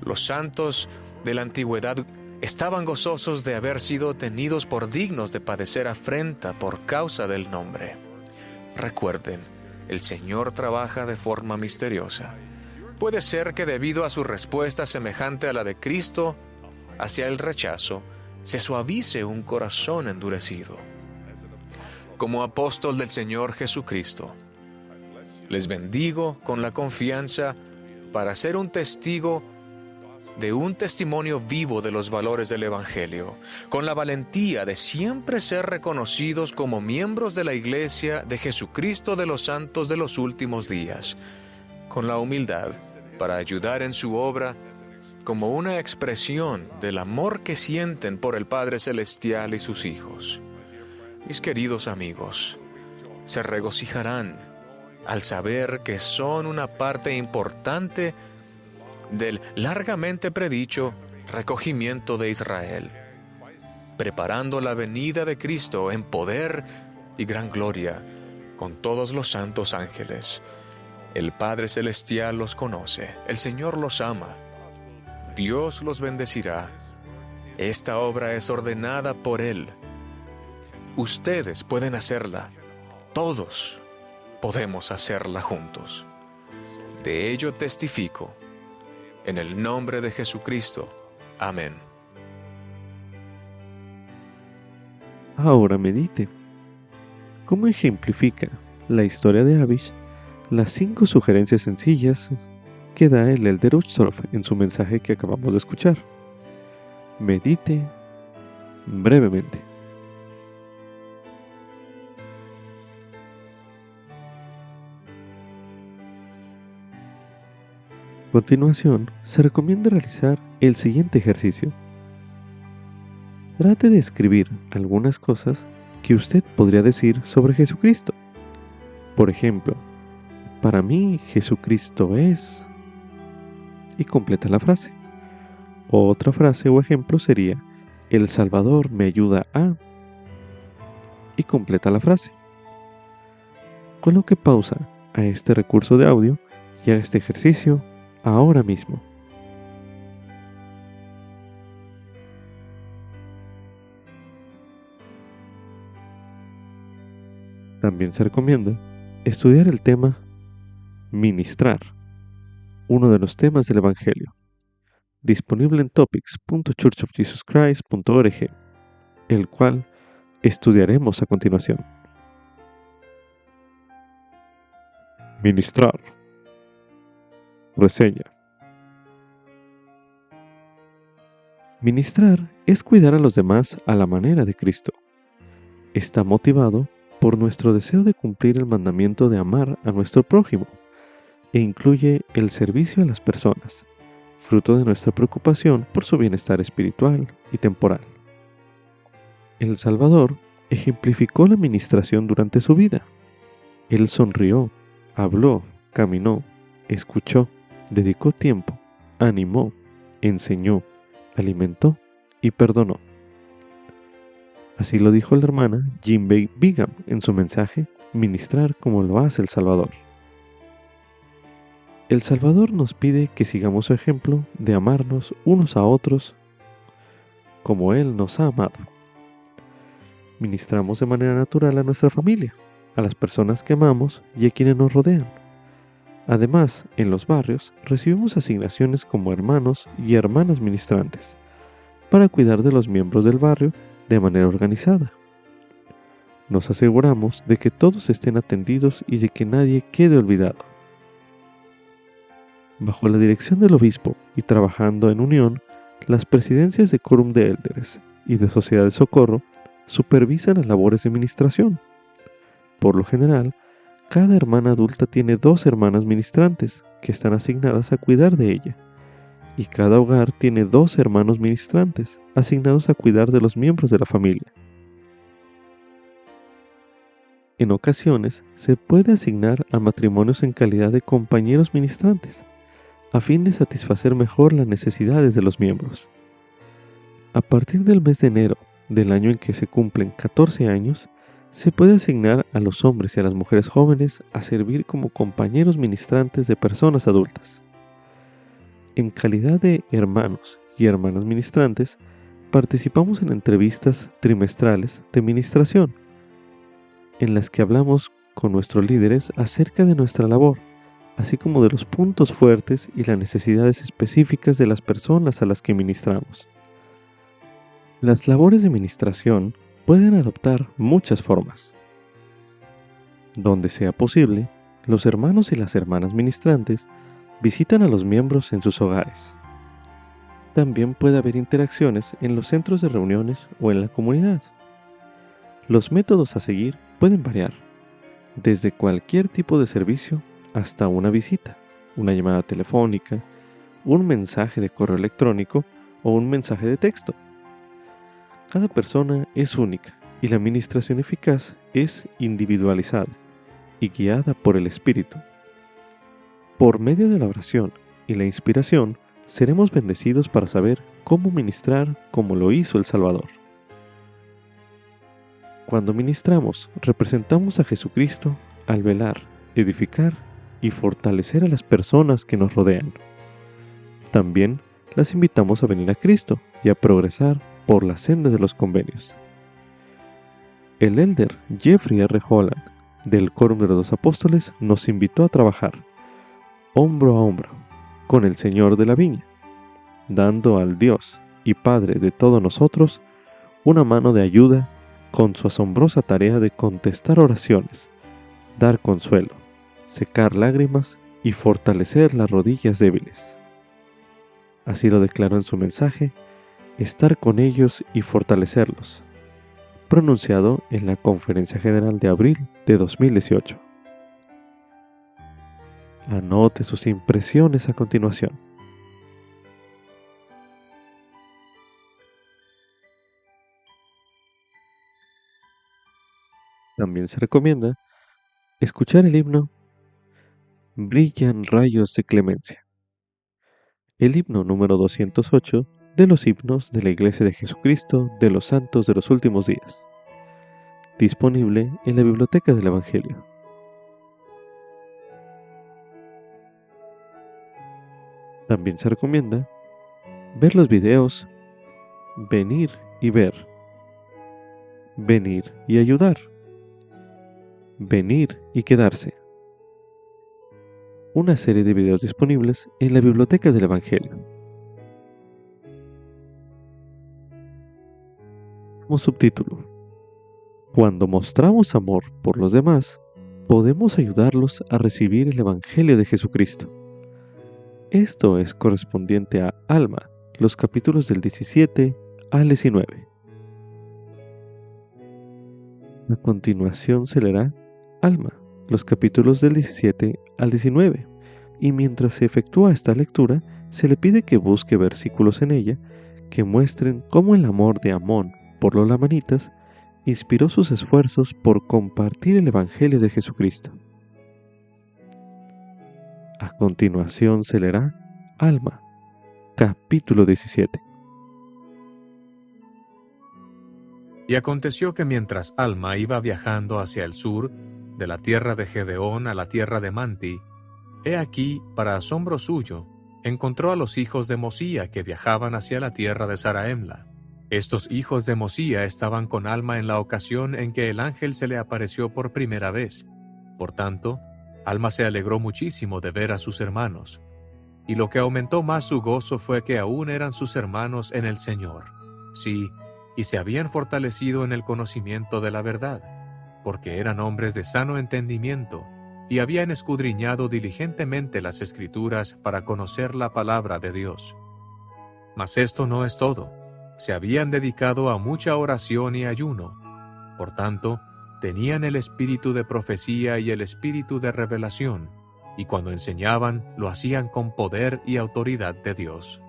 Los santos de la antigüedad estaban gozosos de haber sido tenidos por dignos de padecer afrenta por causa del nombre. Recuerden, el Señor trabaja de forma misteriosa. Puede ser que debido a su respuesta semejante a la de Cristo hacia el rechazo, se suavice un corazón endurecido. Como apóstol del Señor Jesucristo, les bendigo con la confianza para ser un testigo de un testimonio vivo de los valores del Evangelio, con la valentía de siempre ser reconocidos como miembros de la Iglesia de Jesucristo de los Santos de los últimos días, con la humildad para ayudar en su obra como una expresión del amor que sienten por el Padre Celestial y sus hijos. Mis queridos amigos, se regocijarán al saber que son una parte importante del largamente predicho recogimiento de Israel, preparando la venida de Cristo en poder y gran gloria con todos los santos ángeles. El Padre Celestial los conoce, el Señor los ama, Dios los bendecirá. Esta obra es ordenada por Él. Ustedes pueden hacerla, todos podemos hacerla juntos. De ello testifico. En el nombre de Jesucristo. Amén. Ahora medite. ¿Cómo ejemplifica la historia de Abish las 5 sugerencias sencillas que da el Elder Uchtdorf en su mensaje que acabamos de escuchar? Medite brevemente. A continuación, se recomienda realizar el siguiente ejercicio. Trate de escribir algunas cosas que usted podría decir sobre Jesucristo. Por ejemplo, para mí Jesucristo es... y completa la frase. Otra frase o ejemplo sería, el Salvador me ayuda a... y completa la frase. Coloque pausa a este recurso de audio y haga este ejercicio ahora mismo. También se recomienda estudiar el tema ministrar, uno de los temas del Evangelio, disponible en topics.churchofjesuschrist.org, el cual estudiaremos a continuación. Ministrar. Reseña. Ministrar es cuidar a los demás a la manera de Cristo. Está motivado por nuestro deseo de cumplir el mandamiento de amar a nuestro prójimo e incluye el servicio a las personas, fruto de nuestra preocupación por su bienestar espiritual y temporal. El Salvador ejemplificó la ministración durante su vida. Él sonrió, habló, caminó, escuchó, dedicó tiempo, animó, enseñó, alimentó y perdonó. Así lo dijo la hermana Jean May Bingham en su mensaje Ministrar como lo hace el Salvador. El Salvador nos pide que sigamos su ejemplo de amarnos unos a otros como Él nos ha amado. Ministramos de manera natural a nuestra familia, a las personas que amamos y a quienes nos rodean. Además, en los barrios recibimos asignaciones como hermanos y hermanas ministrantes para cuidar de los miembros del barrio de manera organizada. Nos aseguramos de que todos estén atendidos y de que nadie quede olvidado. Bajo la dirección del obispo y trabajando en unión, las presidencias de Quórum de Élderes y de Sociedad de Socorro supervisan las labores de ministración. Por lo general, cada hermana adulta tiene 2 hermanas ministrantes que están asignadas a cuidar de ella, y cada hogar tiene 2 hermanos ministrantes asignados a cuidar de los miembros de la familia. En ocasiones, se puede asignar a matrimonios en calidad de compañeros ministrantes, a fin de satisfacer mejor las necesidades de los miembros. A partir del mes de enero del año en que se cumplen 14 años, se puede asignar a los hombres y a las mujeres jóvenes a servir como compañeros ministrantes de personas adultas. En calidad de hermanos y hermanas ministrantes, participamos en entrevistas trimestrales de ministración, en las que hablamos con nuestros líderes acerca de nuestra labor, así como de los puntos fuertes y las necesidades específicas de las personas a las que ministramos. Las labores de ministración pueden adoptar muchas formas. Donde sea posible, los hermanos y las hermanas ministrantes visitan a los miembros en sus hogares. También puede haber interacciones en los centros de reuniones o en la comunidad. Los métodos a seguir pueden variar, desde cualquier tipo de servicio hasta una visita, una llamada telefónica, un mensaje de correo electrónico o un mensaje de texto. Cada persona es única y la administración eficaz es individualizada y guiada por el Espíritu. Por medio de la oración y la inspiración, seremos bendecidos para saber cómo ministrar como lo hizo el Salvador. Cuando ministramos, representamos a Jesucristo al velar, edificar y fortalecer a las personas que nos rodean. También las invitamos a venir a Cristo y a progresar por la senda de los convenios. El elder Jeffrey R. Holland, del Quórum de los 2 Apóstoles, nos invitó a trabajar hombro a hombro con el Señor de la viña, dando al Dios y Padre de todos nosotros una mano de ayuda con su asombrosa tarea de contestar oraciones, dar consuelo, secar lágrimas y fortalecer las rodillas débiles. Así lo declaró en su mensaje, estar con ellos y fortalecerlos, pronunciado en la Conferencia General de abril de 2018. Anote sus impresiones a continuación. También se recomienda escuchar el himno Brillan rayos de clemencia, el himno número 208 de los himnos de la Iglesia de Jesucristo de los Santos de los Últimos Días, disponible en la Biblioteca del Evangelio. También se recomienda ver los videos Venir y ver, Venir y ayudar, Venir y quedarse. Una serie de videos disponibles en la Biblioteca del Evangelio. Como subtítulo: cuando mostramos amor por los demás, podemos ayudarlos a recibir el Evangelio de Jesucristo. Esto es correspondiente a Alma, los capítulos del 17 al 19. A continuación se leerá Alma, los capítulos del 17 al 19, y mientras se efectúa esta lectura, se le pide que busque versículos en ella que muestren cómo el amor de Amón por los lamanitas inspiró sus esfuerzos por compartir el Evangelio de Jesucristo. A continuación se leerá Alma, capítulo 17. Y aconteció que mientras Alma iba viajando hacia el sur, de la tierra de Gedeón a la tierra de Manti, he aquí, para asombro suyo, encontró a los hijos de Mosía que viajaban hacia la tierra de Saraemla. Estos hijos de Mosía estaban con Alma en la ocasión en que el ángel se le apareció por primera vez. Por tanto, Alma se alegró muchísimo de ver a sus hermanos. Y lo que aumentó más su gozo fue que aún eran sus hermanos en el Señor. Sí, y se habían fortalecido en el conocimiento de la verdad, porque eran hombres de sano entendimiento, y habían escudriñado diligentemente las Escrituras para conocer la palabra de Dios. Mas esto no es todo. Se habían dedicado a mucha oración y ayuno. Por tanto, tenían el espíritu de profecía y el espíritu de revelación, y cuando enseñaban, lo hacían con poder y autoridad de Dios.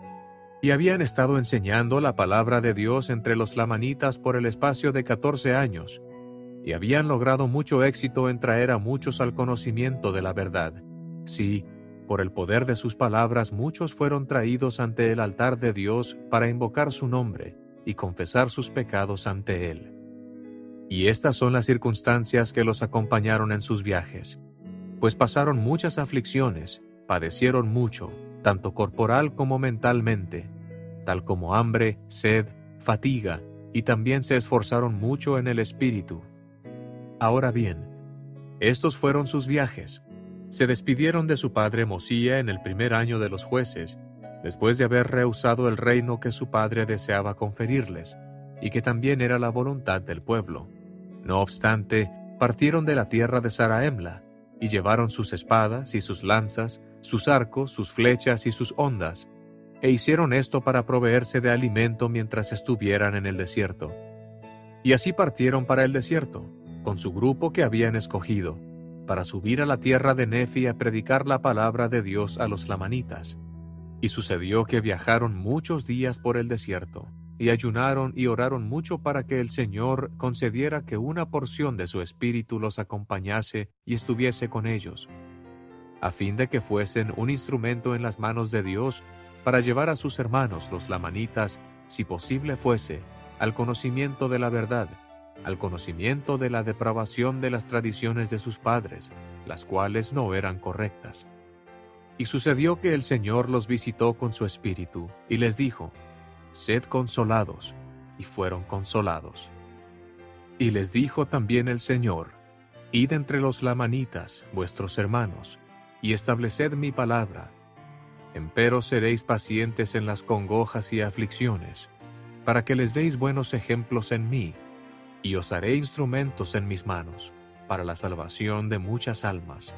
Y habían estado enseñando la palabra de Dios entre los lamanitas por el espacio de 14 años, y habían logrado mucho éxito en traer a muchos al conocimiento de la verdad. Sí, por el poder de sus palabras muchos fueron traídos ante el altar de Dios para invocar su nombre y confesar sus pecados ante Él. Y estas son las circunstancias que los acompañaron en sus viajes, pues pasaron muchas aflicciones, padecieron mucho, tanto corporal como mentalmente, tal como hambre, sed, fatiga, y también se esforzaron mucho en el espíritu. Ahora bien, estos fueron sus viajes. Se despidieron de su padre Mosía en el primer año de los jueces, después de haber rehusado el reino que su padre deseaba conferirles, y que también era la voluntad del pueblo. No obstante, partieron de la tierra de Saraemla, y llevaron sus espadas y sus lanzas, sus arcos, sus flechas y sus hondas, e hicieron esto para proveerse de alimento mientras estuvieran en el desierto. Y así partieron para el desierto, con su grupo que habían escogido, para subir a la tierra de Nefi a predicar la palabra de Dios a los lamanitas. Y sucedió que viajaron muchos días por el desierto, y ayunaron y oraron mucho para que el Señor concediera que una porción de su espíritu los acompañase y estuviese con ellos, a fin de que fuesen un instrumento en las manos de Dios para llevar a sus hermanos los lamanitas, si posible fuese, al conocimiento de la verdad, al conocimiento de la depravación de las tradiciones de sus padres, las cuales no eran correctas. Y sucedió que el Señor los visitó con su espíritu, y les dijo: Sed consolados, y fueron consolados. Y les dijo también el Señor: Id entre los lamanitas, vuestros hermanos, y estableced mi palabra. Empero seréis pacientes en las congojas y aflicciones, para que les deis buenos ejemplos en mí, y os haré instrumentos en mis manos, para la salvación de muchas almas.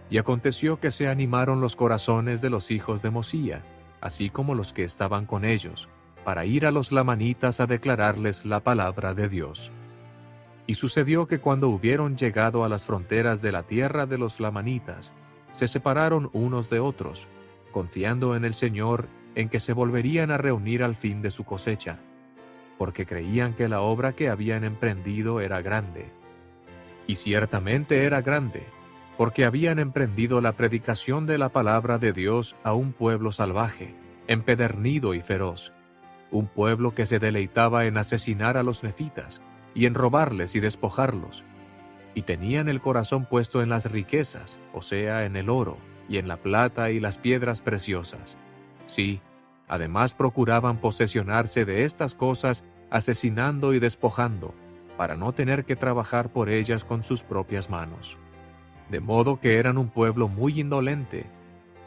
Y aconteció que se animaron los corazones de los hijos de Mosía, así como los que estaban con ellos, para ir a los lamanitas a declararles la palabra de Dios. Y sucedió que cuando hubieron llegado a las fronteras de la tierra de los lamanitas, se separaron unos de otros, confiando en el Señor en que se volverían a reunir al fin de su cosecha, porque creían que la obra que habían emprendido era grande. Y ciertamente era grande, porque habían emprendido la predicación de la palabra de Dios a un pueblo salvaje, empedernido y feroz, un pueblo que se deleitaba en asesinar a los nefitas, y en robarles y despojarlos, y tenían el corazón puesto en las riquezas, o sea, en el oro, y en la plata y las piedras preciosas. Sí, además procuraban posesionarse de estas cosas, asesinando y despojando, para no tener que trabajar por ellas con sus propias manos. De modo que eran un pueblo muy indolente.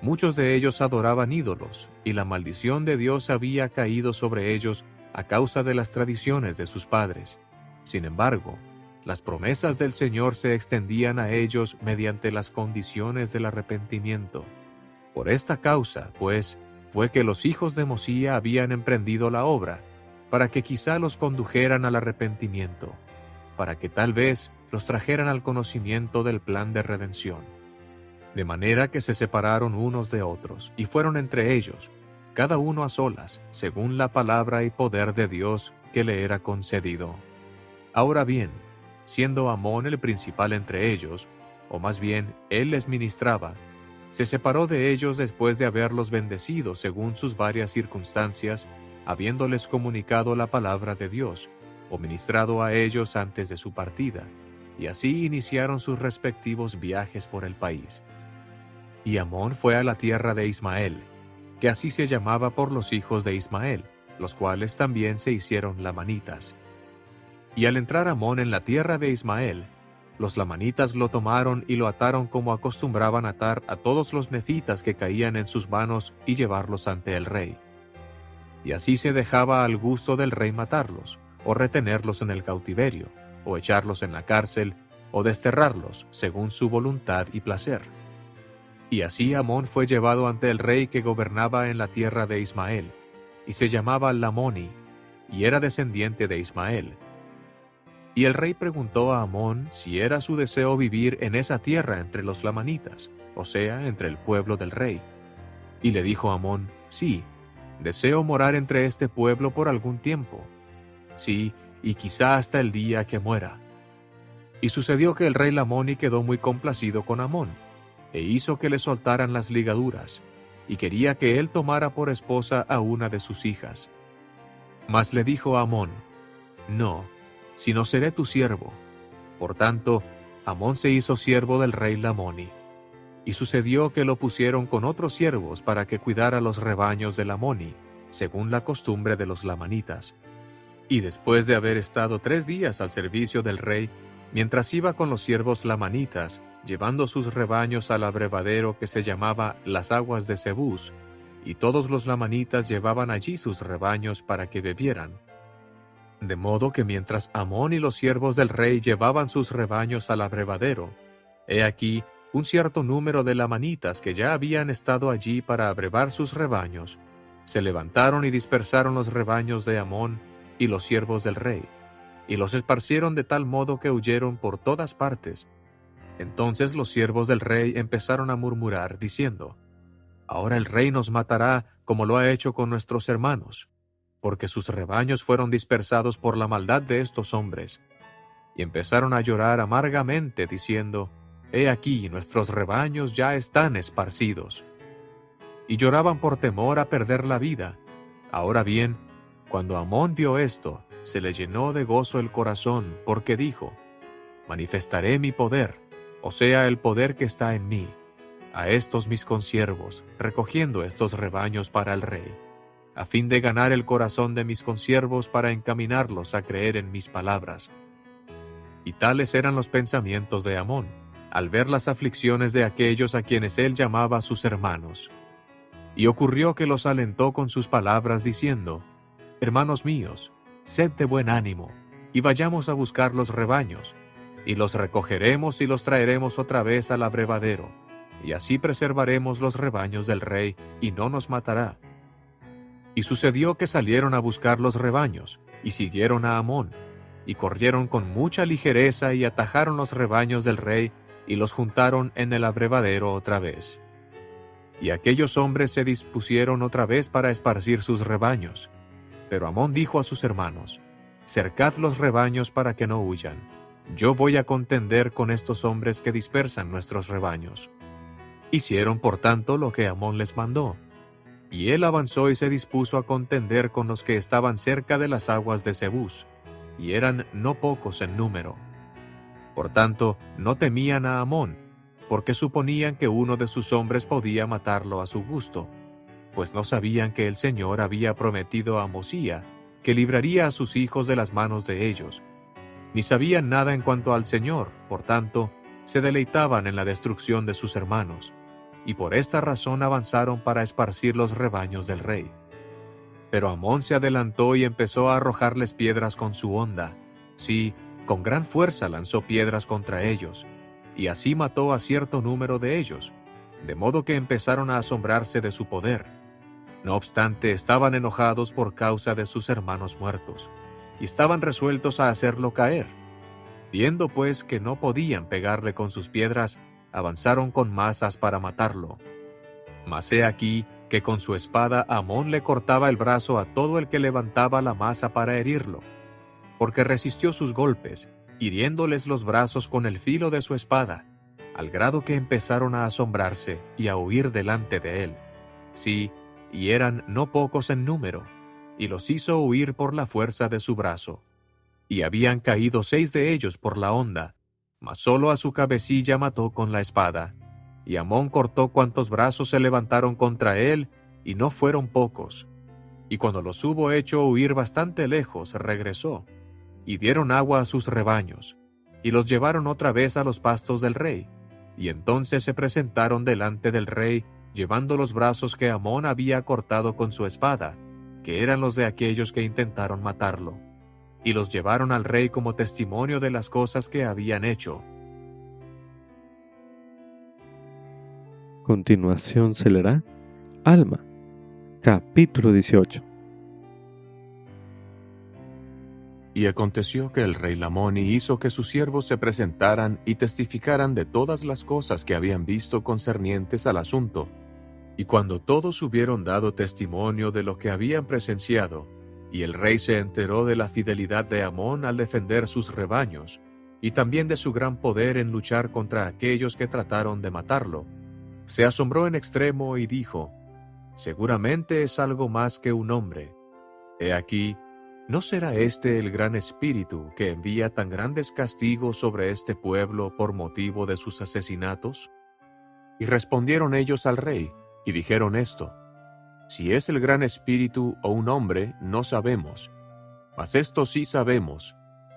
Muchos de ellos adoraban ídolos, y la maldición de Dios había caído sobre ellos a causa de las tradiciones de sus padres. Sin embargo, las promesas del Señor se extendían a ellos mediante las condiciones del arrepentimiento. Por esta causa, pues, fue que los hijos de Mosía habían emprendido la obra, para que quizá los condujeran al arrepentimiento, para que tal vez los trajeran al conocimiento del plan de redención. De manera que se separaron unos de otros, y fueron entre ellos, cada uno a solas, según la palabra y poder de Dios que le era concedido. Ahora bien, siendo Amón el principal entre ellos, o más bien él les ministraba, se separó de ellos después de haberlos bendecido según sus varias circunstancias, habiéndoles comunicado la palabra de Dios, o ministrado a ellos antes de su partida, y así iniciaron sus respectivos viajes por el país. Y Amón fue a la tierra de Ismael, que así se llamaba por los hijos de Ismael, los cuales también se hicieron lamanitas. Y al entrar Amón en la tierra de Ismael, los lamanitas lo tomaron y lo ataron como acostumbraban atar a todos los nefitas que caían en sus manos y llevarlos ante el rey. Y así se dejaba al gusto del rey matarlos, o retenerlos en el cautiverio, o echarlos en la cárcel, o desterrarlos, según su voluntad y placer. Y así Amón fue llevado ante el rey que gobernaba en la tierra de Ismael, y se llamaba Lamoni, y era descendiente de Ismael. Y el rey preguntó a Amón si era su deseo vivir en esa tierra entre los lamanitas, o sea, entre el pueblo del rey. Y le dijo Amón: Sí, deseo morar entre este pueblo por algún tiempo. Sí, y quizá hasta el día que muera. Y sucedió que el rey Lamoni quedó muy complacido con Amón, e hizo que le soltaran las ligaduras, y quería que él tomara por esposa a una de sus hijas. Mas le dijo a Amón: No, sino seré tu siervo. Por tanto, Amón se hizo siervo del rey Lamoni. Y sucedió que lo pusieron con otros siervos para que cuidara los rebaños de Lamoni, según la costumbre de los lamanitas. Y después de haber estado 3 días al servicio del rey, mientras iba con los siervos lamanitas, llevando sus rebaños al abrevadero que se llamaba las aguas de Zebús, y todos los lamanitas llevaban allí sus rebaños para que bebieran. De modo que mientras Amón y los siervos del rey llevaban sus rebaños al abrevadero, he aquí un cierto número de lamanitas que ya habían estado allí para abrevar sus rebaños, se levantaron y dispersaron los rebaños de Amón y los siervos del rey, y los esparcieron de tal modo que huyeron por todas partes. Entonces los siervos del rey empezaron a murmurar, diciendo: Ahora el rey nos matará como lo ha hecho con nuestros hermanos, porque sus rebaños fueron dispersados por la maldad de estos hombres. Y empezaron a llorar amargamente, diciendo: He aquí, nuestros rebaños ya están esparcidos. Y lloraban por temor a perder la vida. Ahora bien, cuando Amón vio esto, se le llenó de gozo el corazón, porque dijo: Manifestaré mi poder, o sea, el poder que está en mí, a estos mis consiervos, recogiendo estos rebaños para el rey, a fin de ganar el corazón de mis consiervos para encaminarlos a creer en mis palabras. Y tales eran los pensamientos de Amón, al ver las aflicciones de aquellos a quienes él llamaba sus hermanos. Y ocurrió que los alentó con sus palabras, diciendo: Hermanos míos, sed de buen ánimo, y vayamos a buscar los rebaños, y los recogeremos y los traeremos otra vez al abrevadero, y así preservaremos los rebaños del rey, y no nos matará. Y sucedió que salieron a buscar los rebaños, y siguieron a Amón, y corrieron con mucha ligereza y atajaron los rebaños del rey, y los juntaron en el abrevadero otra vez. Y aquellos hombres se dispusieron otra vez para esparcir sus rebaños. Pero Amón dijo a sus hermanos: Cercad los rebaños para que no huyan. Yo voy a contender con estos hombres que dispersan nuestros rebaños. Hicieron por tanto lo que Amón les mandó. Y él avanzó y se dispuso a contender con los que estaban cerca de las aguas de Zebús, y eran no pocos en número. Por tanto, no temían a Amón, porque suponían que uno de sus hombres podía matarlo a su gusto, pues no sabían que el Señor había prometido a Mosía que libraría a sus hijos de las manos de ellos, ni sabían nada en cuanto al Señor, por tanto, se deleitaban en la destrucción de sus hermanos, y por esta razón avanzaron para esparcir los rebaños del rey. Pero Amón se adelantó y empezó a arrojarles piedras con su honda. Sí, con gran fuerza lanzó piedras contra ellos, y así mató a cierto número de ellos, de modo que empezaron a asombrarse de su poder. No obstante, estaban enojados por causa de sus hermanos muertos, y estaban resueltos a hacerlo caer. Viendo pues que no podían pegarle con sus piedras, avanzaron con mazas para matarlo. Mas he aquí que con su espada Amón le cortaba el brazo a todo el que levantaba la maza para herirlo, porque resistió sus golpes, hiriéndoles los brazos con el filo de su espada, al grado que empezaron a asombrarse y a huir delante de él. Sí, y eran no pocos en número, y los hizo huir por la fuerza de su brazo. Y habían caído 6 de ellos por la honda, mas solo a su cabecilla mató con la espada. Y Amón cortó cuantos brazos se levantaron contra él, y no fueron pocos. Y cuando los hubo hecho huir bastante lejos, regresó, y dieron agua a sus rebaños, y los llevaron otra vez a los pastos del rey. Y entonces se presentaron delante del rey, llevando los brazos que Amón había cortado con su espada, que eran los de aquellos que intentaron matarlo. Y los llevaron al rey como testimonio de las cosas que habían hecho. Continuación se leerá Alma, capítulo 18. Y aconteció que el rey Lamoni hizo que sus siervos se presentaran y testificaran de todas las cosas que habían visto concernientes al asunto. Y cuando todos hubieron dado testimonio de lo que habían presenciado, y el rey se enteró de la fidelidad de Amón al defender sus rebaños, y también de su gran poder en luchar contra aquellos que trataron de matarlo, se asombró en extremo y dijo: Seguramente es algo más que un hombre. He aquí, ¿no será este el gran espíritu que envía tan grandes castigos sobre este pueblo por motivo de sus asesinatos? Y respondieron ellos al rey, y dijeron esto: Si es el gran espíritu o un hombre, no sabemos. Mas esto sí sabemos,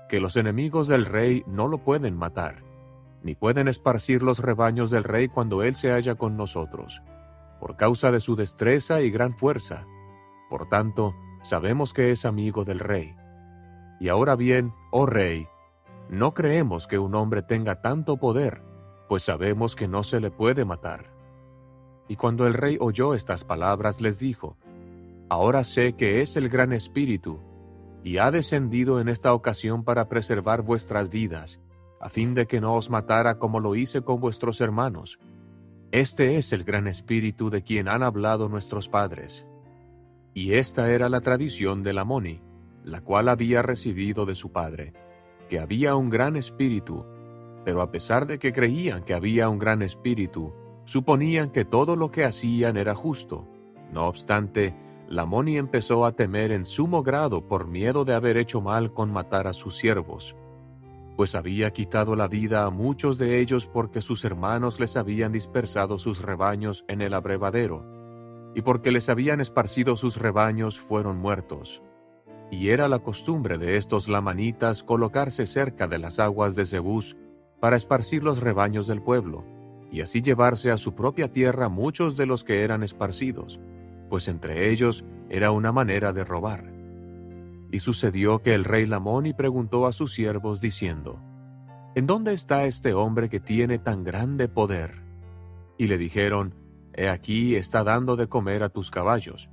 que los enemigos del rey no lo pueden matar, ni pueden esparcir los rebaños del rey cuando él se halla con nosotros, por causa de su destreza y gran fuerza. Por tanto, sabemos que es amigo del rey. Y ahora bien, oh rey, no creemos que un hombre tenga tanto poder, pues sabemos que no se le puede matar. Y cuando el rey oyó estas palabras, les dijo: Ahora sé que es el gran Espíritu, y ha descendido en esta ocasión para preservar vuestras vidas, a fin de que no os matara como lo hice con vuestros hermanos. Este es el gran Espíritu de quien han hablado nuestros padres. Y esta era la tradición del Amoni, la cual había recibido de su padre, que había un gran Espíritu, pero a pesar de que creían que había un gran Espíritu, suponían que todo lo que hacían era justo. No obstante, Lamoni empezó a temer en sumo grado por miedo de haber hecho mal con matar a sus siervos, pues había quitado la vida a muchos de ellos porque sus hermanos les habían dispersado sus rebaños en el abrevadero, y porque les habían esparcido sus rebaños fueron muertos. Y era la costumbre de estos lamanitas colocarse cerca de las aguas de Zebús para esparcir los rebaños del pueblo, y así llevarse a su propia tierra muchos de los que eran esparcidos, pues entre ellos era una manera de robar. Y sucedió que el rey Lamoni preguntó a sus siervos diciendo: ¿En dónde está este hombre que tiene tan grande poder? Y le dijeron: He aquí está dando de comer a tus caballos.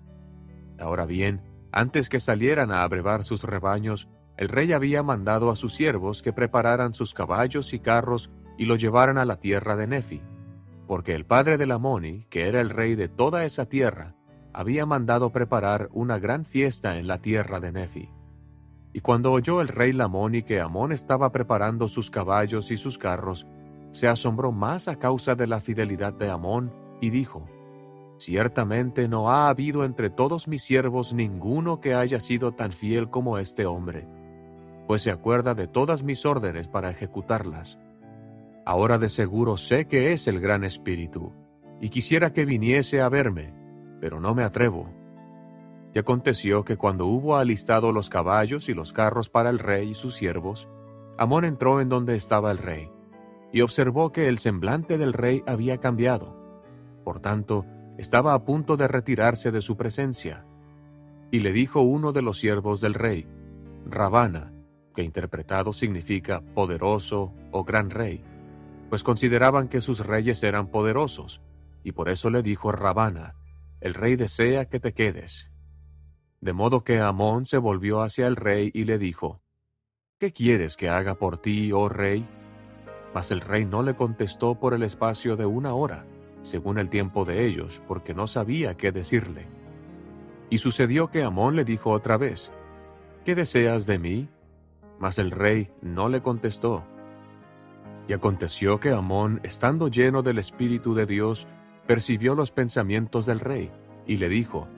Ahora bien, antes que salieran a abrevar sus rebaños, el rey había mandado a sus siervos que prepararan sus caballos y carros y lo llevaran a la tierra de Nefi, porque el padre de Lamoni, que era el rey de toda esa tierra, había mandado preparar una gran fiesta en la tierra de Nefi. Y cuando oyó el rey Lamoni que Amón estaba preparando sus caballos y sus carros, se asombró más a causa de la fidelidad de Amón, y dijo: Ciertamente no ha habido entre todos mis siervos ninguno que haya sido tan fiel como este hombre, pues se acuerda de todas mis órdenes para ejecutarlas. Ahora de seguro sé que es el gran Espíritu, y quisiera que viniese a verme, pero no me atrevo. Y aconteció que cuando hubo alistado los caballos y los carros para el rey y sus siervos, Amón entró en donde estaba el rey, y observó que el semblante del rey había cambiado. Por tanto, estaba a punto de retirarse de su presencia. Y le dijo uno de los siervos del rey, Rabana, que interpretado significa poderoso o gran rey, pues consideraban que sus reyes eran poderosos, y por eso le dijo Rabana: El rey desea que te quedes. De modo que Amón se volvió hacia el rey y le dijo: ¿Qué quieres que haga por ti, oh rey? Mas el rey no le contestó por el espacio de 1 hora, según el tiempo de ellos, porque no sabía qué decirle. Y sucedió que Amón le dijo otra vez: ¿Qué deseas de mí? Mas el rey no le contestó. Y aconteció que Amón, estando lleno del Espíritu de Dios, percibió los pensamientos del rey, y le dijo: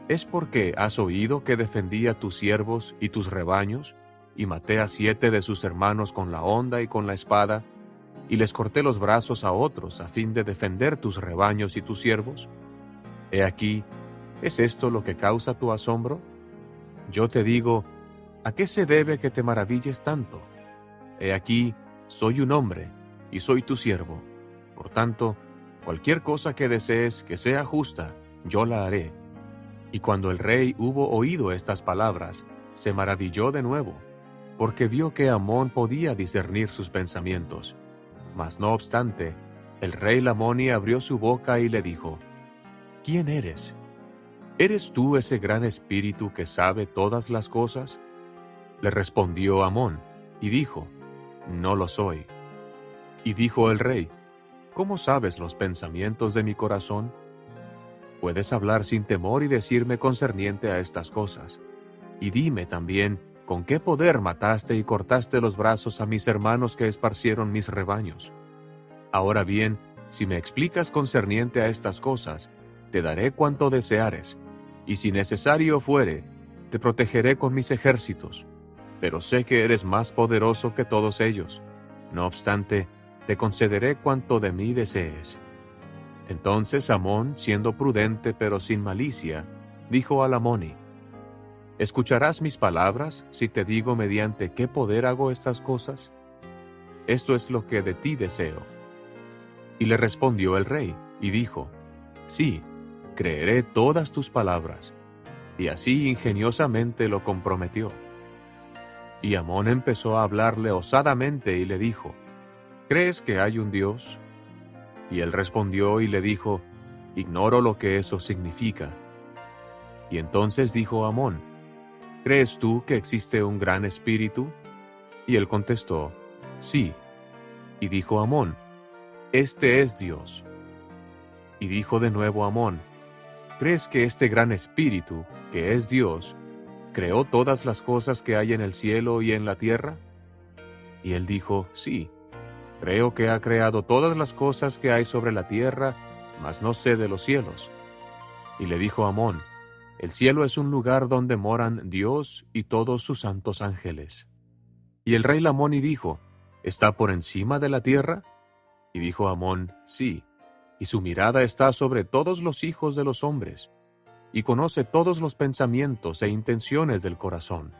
¿Es porque has oído que defendí a tus siervos y tus rebaños, y maté a 7 de sus hermanos con la honda y con la espada, y les corté los brazos a otros a fin de defender tus rebaños y tus siervos? He aquí, ¿es esto lo que causa tu asombro? Yo te digo, ¿a qué se debe que te maravilles tanto? He aquí, soy un hombre, y soy tu siervo. Por tanto, cualquier cosa que desees que sea justa, yo la haré. Y cuando el rey hubo oído estas palabras, se maravilló de nuevo, porque vio que Amón podía discernir sus pensamientos. Mas no obstante, el rey Lamoni abrió su boca y le dijo: ¿Quién eres? ¿Eres tú ese gran espíritu que sabe todas las cosas? Le respondió Amón, y dijo: No lo soy. Y dijo el rey: ¿Cómo sabes los pensamientos de mi corazón? Puedes hablar sin temor y decirme concerniente a estas cosas. Y dime también, ¿con qué poder mataste y cortaste los brazos a mis hermanos que esparcieron mis rebaños? Ahora bien, si me explicas concerniente a estas cosas, te daré cuanto deseares, y si necesario fuere, te protegeré con mis ejércitos. Pero sé que eres más poderoso que todos ellos. No obstante, te concederé cuanto de mí desees. Entonces Amón, siendo prudente pero sin malicia, dijo a Lamoni: ¿Escucharás mis palabras si te digo mediante qué poder hago estas cosas? Esto es lo que de ti deseo. Y le respondió el rey, y dijo: Sí, creeré todas tus palabras. Y así ingeniosamente lo comprometió. Y Amón empezó a hablarle osadamente y le dijo: ¿Crees que hay un Dios? Y él respondió y le dijo: Ignoro lo que eso significa. Y entonces dijo Amón: ¿Crees tú que existe un gran espíritu? Y él contestó: Sí. Y dijo Amón: Este es Dios. Y dijo de nuevo Amón: ¿Crees que este gran espíritu, que es Dios, creó todas las cosas que hay en el cielo y en la tierra? Y él dijo: Sí, creo que ha creado todas las cosas que hay sobre la tierra, mas no sé de los cielos. Y le dijo Amón: El cielo es un lugar donde moran Dios y todos sus santos ángeles. Y el rey Lamoni dijo: ¿Está por encima de la tierra? Y dijo Amón: Sí, y su mirada está sobre todos los hijos de los hombres, y conoce todos los pensamientos e intenciones del corazón,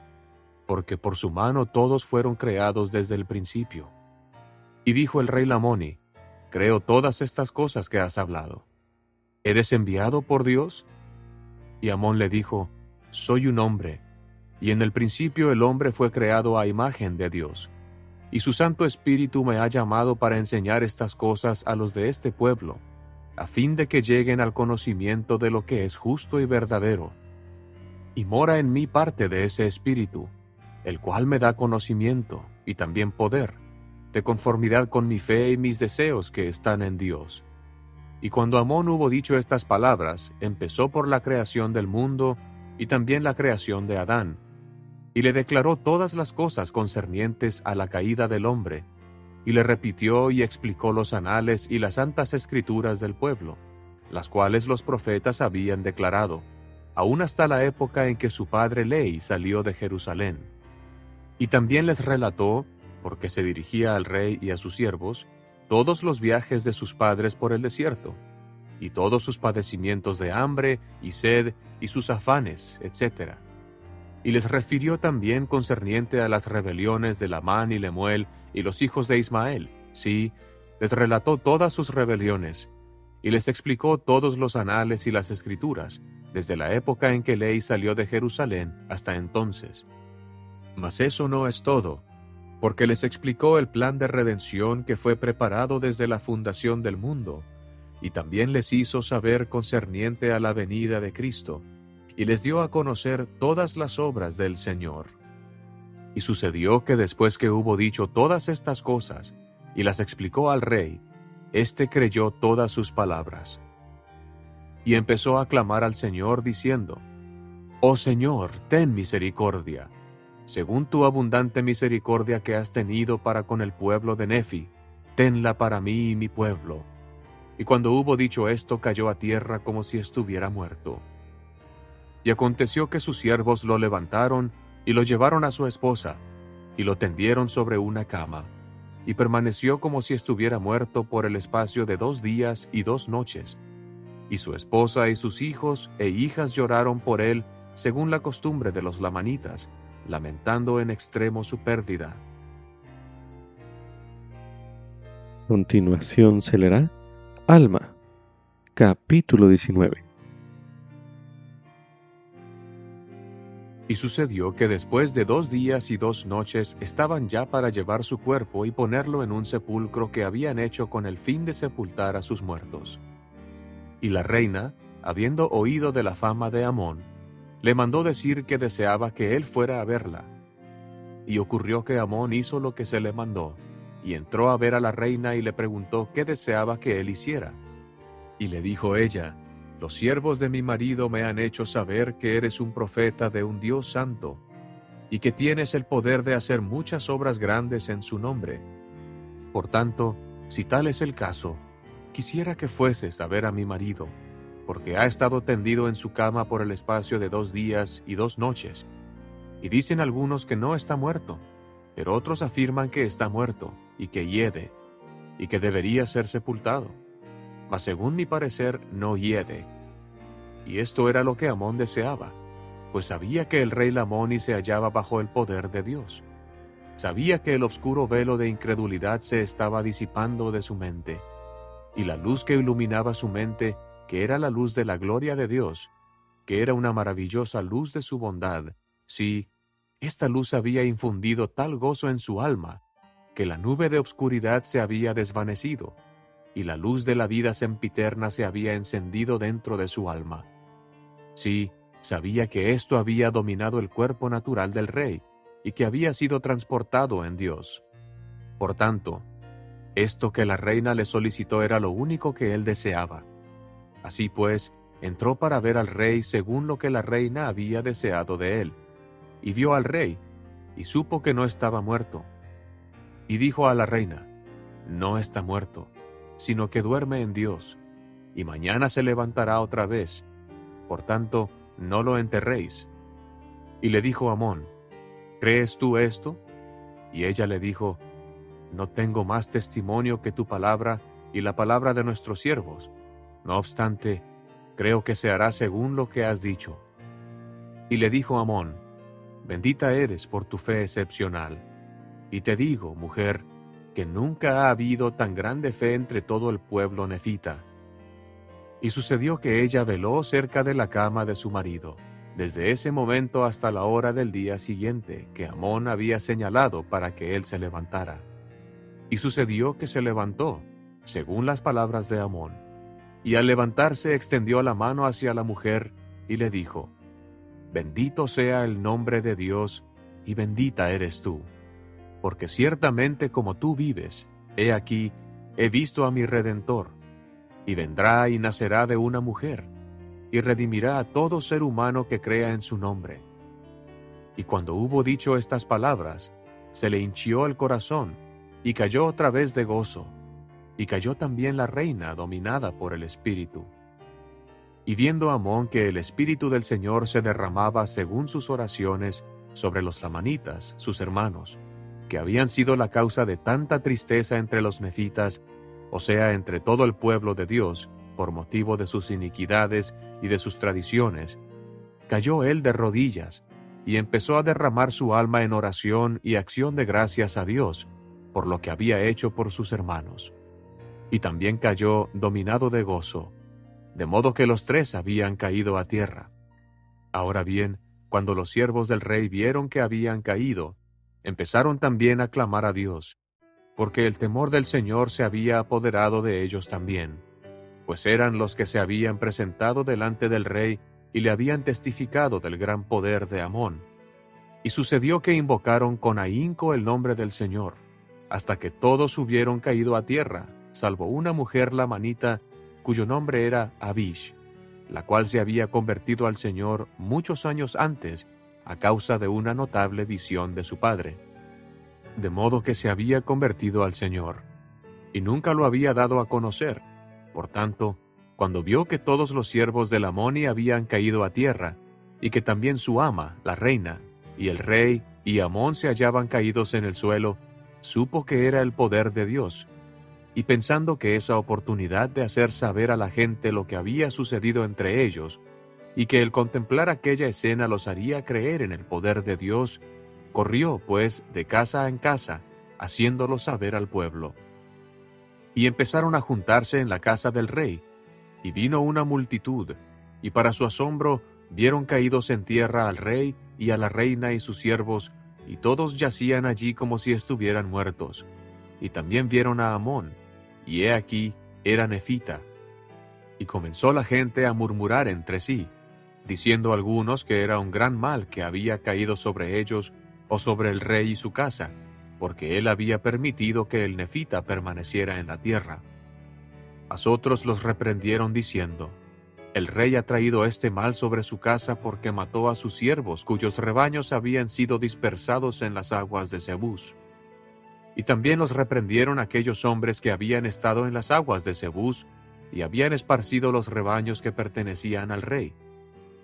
porque por su mano todos fueron creados desde el principio. Y dijo el rey Lamoni: Creo todas estas cosas que has hablado. ¿Eres enviado por Dios? Y Amón le dijo: Soy un hombre, y en el principio el hombre fue creado a imagen de Dios, y su Santo Espíritu me ha llamado para enseñar estas cosas a los de este pueblo, a fin de que lleguen al conocimiento de lo que es justo y verdadero. Y mora en mí parte de ese Espíritu, el cual me da conocimiento y también poder, de conformidad con mi fe y mis deseos que están en Dios. Y cuando Amón hubo dicho estas palabras, empezó por la creación del mundo y también la creación de Adán, y le declaró todas las cosas concernientes a la caída del hombre, y le repitió y explicó los anales y las santas escrituras del pueblo, las cuales los profetas habían declarado, aún hasta la época en que su padre Ley salió de Jerusalén. Y también les relató, porque se dirigía al rey y a sus siervos, todos los viajes de sus padres por el desierto, y todos sus padecimientos de hambre y sed y sus afanes, etc. Y les refirió también concerniente a las rebeliones de Lamán y Lemuel y los hijos de Ismael. Sí, les relató todas sus rebeliones, y les explicó todos los anales y las escrituras, desde la época en que Ley salió de Jerusalén hasta entonces. Mas eso no es todo, porque les explicó el plan de redención que fue preparado desde la fundación del mundo, y también les hizo saber concerniente a la venida de Cristo, y les dio a conocer todas las obras del Señor. Y sucedió que después que hubo dicho todas estas cosas, y las explicó al rey, éste creyó todas sus palabras. Y empezó a clamar al Señor diciendo: Oh Señor, ten misericordia, según tu abundante misericordia que has tenido para con el pueblo de Nefi, tenla para mí y mi pueblo. Y cuando hubo dicho esto, cayó a tierra como si estuviera muerto. Y aconteció que sus siervos lo levantaron y lo llevaron a su esposa, y lo tendieron sobre una cama, y permaneció como si estuviera muerto por el espacio de 2 días y 2 noches. Y su esposa y sus hijos e hijas lloraron por él, según la costumbre de los lamanitas, lamentando en extremo su pérdida. A continuación se leerá Alma, capítulo 19. Y sucedió que después de 2 días y 2 noches estaban ya para llevar su cuerpo y ponerlo en un sepulcro que habían hecho con el fin de sepultar a sus muertos. Y la reina, habiendo oído de la fama de Amón, le mandó decir que deseaba que él fuera a verla. Y ocurrió que Amón hizo lo que se le mandó, y entró a ver a la reina y le preguntó qué deseaba que él hiciera. Y le dijo ella: Los siervos de mi marido me han hecho saber que eres un profeta de un Dios santo, y que tienes el poder de hacer muchas obras grandes en su nombre. Por tanto, si tal es el caso, quisiera que fueses a ver a mi marido, porque ha estado tendido en su cama por el espacio de 2 días y 2 noches. Y dicen algunos que no está muerto, pero otros afirman que está muerto, y que hiede, y que debería ser sepultado. Mas según mi parecer, no hiede. Y esto era lo que Amón deseaba, pues sabía que el rey Lamoni se hallaba bajo el poder de Dios. Sabía que el oscuro velo de incredulidad se estaba disipando de su mente, y la luz que iluminaba su mente, que era la luz de la gloria de Dios, que era una maravillosa luz de su bondad, sí, esta luz había infundido tal gozo en su alma, que la nube de obscuridad se había desvanecido, y la luz de la vida sempiterna se había encendido dentro de su alma. Sí, sabía que esto había dominado el cuerpo natural del rey y que había sido transportado en Dios. Por tanto, esto que la reina le solicitó era lo único que él deseaba. Así pues, entró para ver al rey según lo que la reina había deseado de él, y vio al rey, y supo que no estaba muerto. Y dijo a la reina: no está muerto, sino que duerme en Dios, y mañana se levantará otra vez. Por tanto, no lo enterréis. Y le dijo Amón: ¿crees tú esto? Y ella le dijo: no tengo más testimonio que tu palabra y la palabra de nuestros siervos. No obstante, creo que se hará según lo que has dicho. Y le dijo Amón: bendita eres por tu fe excepcional. Y te digo, mujer, que nunca ha habido tan grande fe entre todo el pueblo nefita. Y sucedió que ella veló cerca de la cama de su marido, desde ese momento hasta la hora del día siguiente que Amón había señalado para que él se levantara. Y sucedió que se levantó, según las palabras de Amón, y al levantarse extendió la mano hacia la mujer y le dijo: bendito sea el nombre de Dios, y bendita eres tú. Porque ciertamente como tú vives, he aquí, he visto a mi Redentor, y vendrá y nacerá de una mujer, y redimirá a todo ser humano que crea en su nombre. Y cuando hubo dicho estas palabras, se le hinchió el corazón, y cayó otra vez de gozo, y cayó también la reina dominada por el Espíritu. Y viendo Amón que el Espíritu del Señor se derramaba según sus oraciones sobre los lamanitas, sus hermanos, que habían sido la causa de tanta tristeza entre los nefitas, o sea, entre todo el pueblo de Dios, por motivo de sus iniquidades y de sus tradiciones, cayó él de rodillas, y empezó a derramar su alma en oración y acción de gracias a Dios, por lo que había hecho por sus hermanos. Y también cayó dominado de gozo, de modo que los tres habían caído a tierra. Ahora bien, cuando los siervos del rey vieron que habían caído, empezaron también a clamar a Dios, porque el temor del Señor se había apoderado de ellos también, pues eran los que se habían presentado delante del rey y le habían testificado del gran poder de Amón. Y sucedió que invocaron con ahínco el nombre del Señor, hasta que todos hubieron caído a tierra, salvo una mujer lamanita, cuyo nombre era Abish, la cual se había convertido al Señor muchos años antes, a causa de una notable visión de su padre. De modo que se había convertido al Señor, y nunca lo había dado a conocer. Por tanto, cuando vio que todos los siervos de Amón habían caído a tierra, y que también su ama, la reina, y el rey, y Amón se hallaban caídos en el suelo, supo que era el poder de Dios. Y pensando que esa oportunidad de hacer saber a la gente lo que había sucedido entre ellos, y que el contemplar aquella escena los haría creer en el poder de Dios, corrió, pues, de casa en casa, haciéndolo saber al pueblo. Y empezaron a juntarse en la casa del rey, y vino una multitud, y para su asombro vieron caídos en tierra al rey y a la reina y sus siervos, y todos yacían allí como si estuvieran muertos. Y también vieron a Amón, y he aquí, era nefita. Y comenzó la gente a murmurar entre sí, diciendo algunos que era un gran mal que había caído sobre ellos o sobre el rey y su casa, porque él había permitido que el nefita permaneciera en la tierra. Mas otros los reprendieron diciendo: el rey ha traído este mal sobre su casa porque mató a sus siervos, cuyos rebaños habían sido dispersados en las aguas de Zebús. Y también los reprendieron aquellos hombres que habían estado en las aguas de Zebús y habían esparcido los rebaños que pertenecían al rey,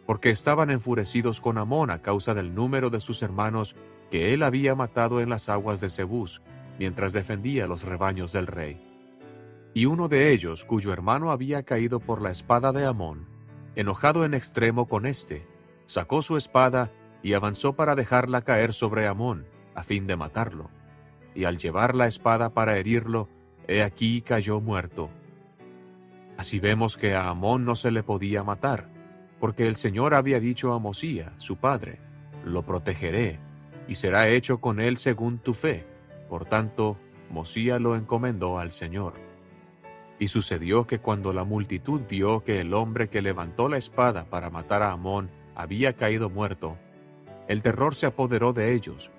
porque estaban enfurecidos con Amón a causa del número de sus hermanos que él había matado en las aguas de Zebús, mientras defendía los rebaños del rey. Y uno de ellos, cuyo hermano había caído por la espada de Amón, enojado en extremo con éste, sacó su espada y avanzó para dejarla caer sobre Amón, a fin de matarlo. Y al llevar la espada para herirlo, he aquí cayó muerto. Así vemos que a Amón no se le podía matar, porque el Señor había dicho a Mosía, su padre: lo protegeré, y será hecho con él según tu fe. Por tanto, Mosía lo encomendó al Señor. Y sucedió que cuando la multitud vio que el hombre que levantó la espada para matar a Amón había caído muerto, el terror se apoderó de ellos,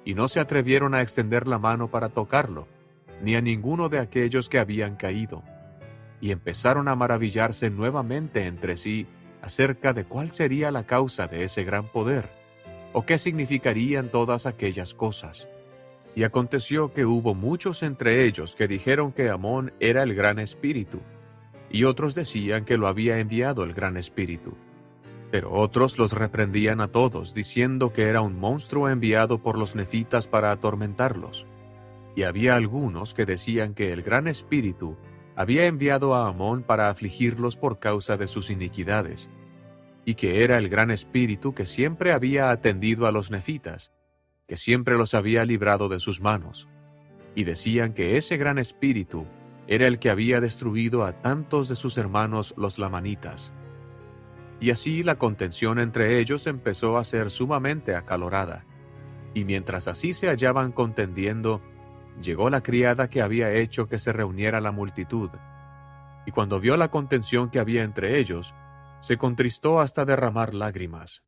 y no se atrevieron a extender la mano para tocarlo, ni a ninguno de aquellos que habían caído, y empezaron a maravillarse nuevamente entre sí acerca de cuál sería la causa de ese gran poder, o qué significarían todas aquellas cosas. Y aconteció que hubo muchos entre ellos que dijeron que Amón era el gran espíritu, y otros decían que lo había enviado el gran espíritu. Pero otros los reprendían a todos, diciendo que era un monstruo enviado por los nefitas para atormentarlos. Y había algunos que decían que el gran espíritu había enviado a Amón para afligirlos por causa de sus iniquidades, y que era el gran espíritu que siempre había atendido a los nefitas, que siempre los había librado de sus manos. Y decían que ese gran espíritu era el que había destruido a tantos de sus hermanos los lamanitas. Y así la contención entre ellos empezó a ser sumamente acalorada. Y mientras así se hallaban contendiendo, llegó la criada que había hecho que se reuniera la multitud. Y cuando vio la contención que había entre ellos, se contristó hasta derramar lágrimas.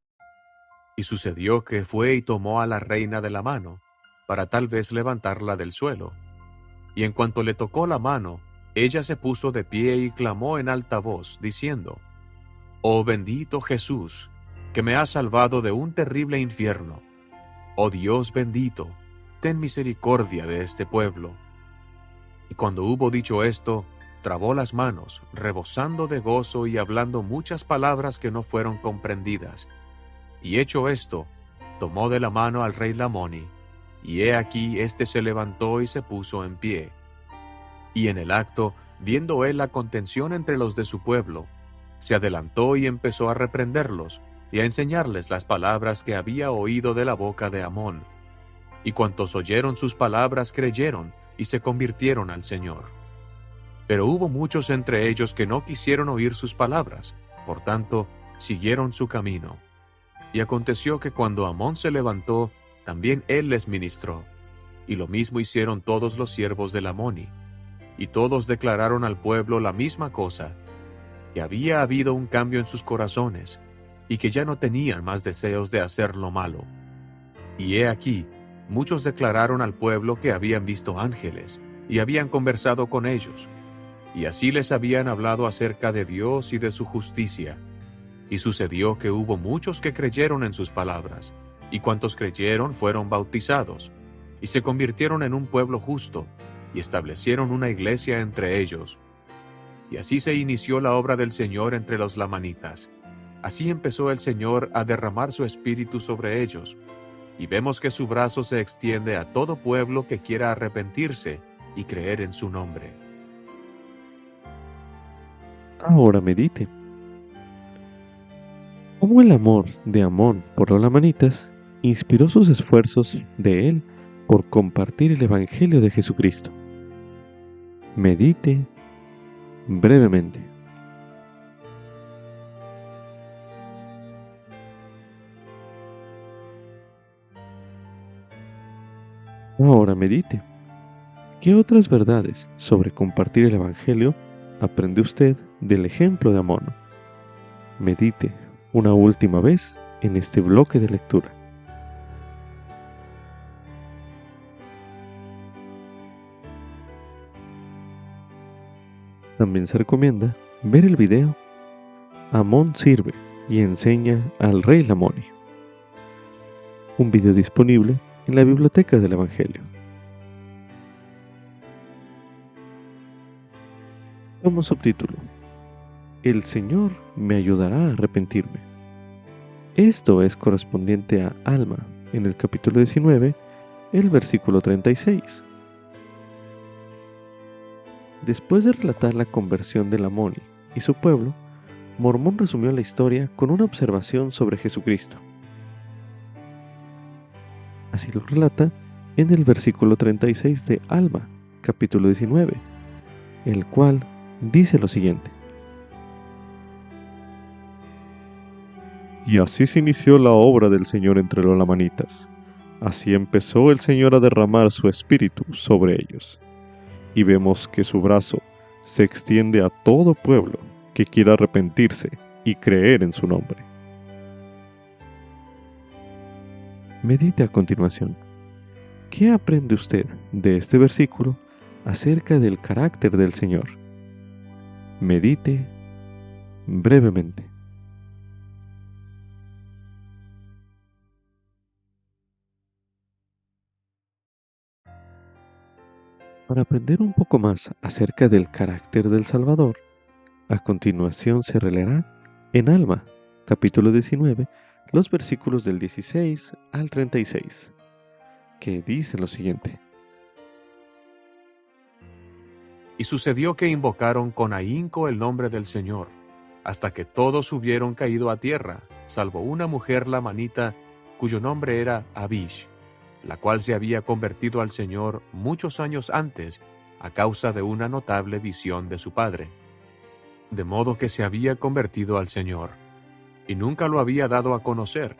Y sucedió que fue y tomó a la reina de la mano, para tal vez levantarla del suelo. Y en cuanto le tocó la mano, ella se puso de pie y clamó en alta voz, diciendo: «Oh bendito Jesús, que me has salvado de un terrible infierno. Oh Dios bendito, ten misericordia de este pueblo». Y cuando hubo dicho esto, trabó las manos, rebosando de gozo y hablando muchas palabras que no fueron comprendidas. Y hecho esto, tomó de la mano al rey Lamoni, y he aquí éste se levantó y se puso en pie. Y en el acto, viendo él la contención entre los de su pueblo, se adelantó y empezó a reprenderlos, y a enseñarles las palabras que había oído de la boca de Amón. Y cuantos oyeron sus palabras creyeron, y se convirtieron al Señor. Pero hubo muchos entre ellos que no quisieron oír sus palabras, por tanto, siguieron su camino. Y aconteció que cuando Amón se levantó, también él les ministró. Y lo mismo hicieron todos los siervos de Lamoni. Y todos declararon al pueblo la misma cosa, que había habido un cambio en sus corazones, y que ya no tenían más deseos de hacer lo malo. Y he aquí, muchos declararon al pueblo que habían visto ángeles, y habían conversado con ellos, y así les habían hablado acerca de Dios y de su justicia. Y sucedió que hubo muchos que creyeron en sus palabras, y cuantos creyeron fueron bautizados, y se convirtieron en un pueblo justo, y establecieron una iglesia entre ellos. Y así se inició la obra del Señor entre los lamanitas. Así empezó el Señor a derramar su espíritu sobre ellos, y vemos que su brazo se extiende a todo pueblo que quiera arrepentirse y creer en su nombre. Ahora medite. Cómo el amor de Amón por los lamanitas inspiró sus esfuerzos de él por compartir el Evangelio de Jesucristo. Medite brevemente. Ahora medite. ¿Qué otras verdades sobre compartir el Evangelio aprende usted del ejemplo de Amón? Medite una última vez en este bloque de lectura. También se recomienda ver el video Amón sirve y enseña al rey Lamoni, un video disponible en la biblioteca del Evangelio. Como subtítulo: El Señor me ayudará a arrepentirme. Esto es correspondiente a Alma, en el capítulo 19, el versículo 36. Después de relatar la conversión de Lamoni y su pueblo, Mormón resumió la historia con una observación sobre Jesucristo. Así lo relata en el versículo 36 de Alma, capítulo 19, el cual dice lo siguiente: Y así se inició la obra del Señor entre los lamanitas. Así empezó el Señor a derramar su espíritu sobre ellos. Y vemos que su brazo se extiende a todo pueblo que quiera arrepentirse y creer en su nombre. Medite a continuación. ¿Qué aprende usted de este versículo acerca del carácter del Señor? Medite brevemente. Para aprender un poco más acerca del carácter del Salvador, a continuación se releerá en Alma, capítulo 19, los versículos del 16 al 36, que dicen lo siguiente. Y sucedió que invocaron con ahínco el nombre del Señor, hasta que todos hubieron caído a tierra, salvo una mujer lamanita, cuyo nombre era Abish, la cual se había convertido al Señor muchos años antes, a causa de una notable visión de su padre. De modo que se había convertido al Señor, y nunca lo había dado a conocer.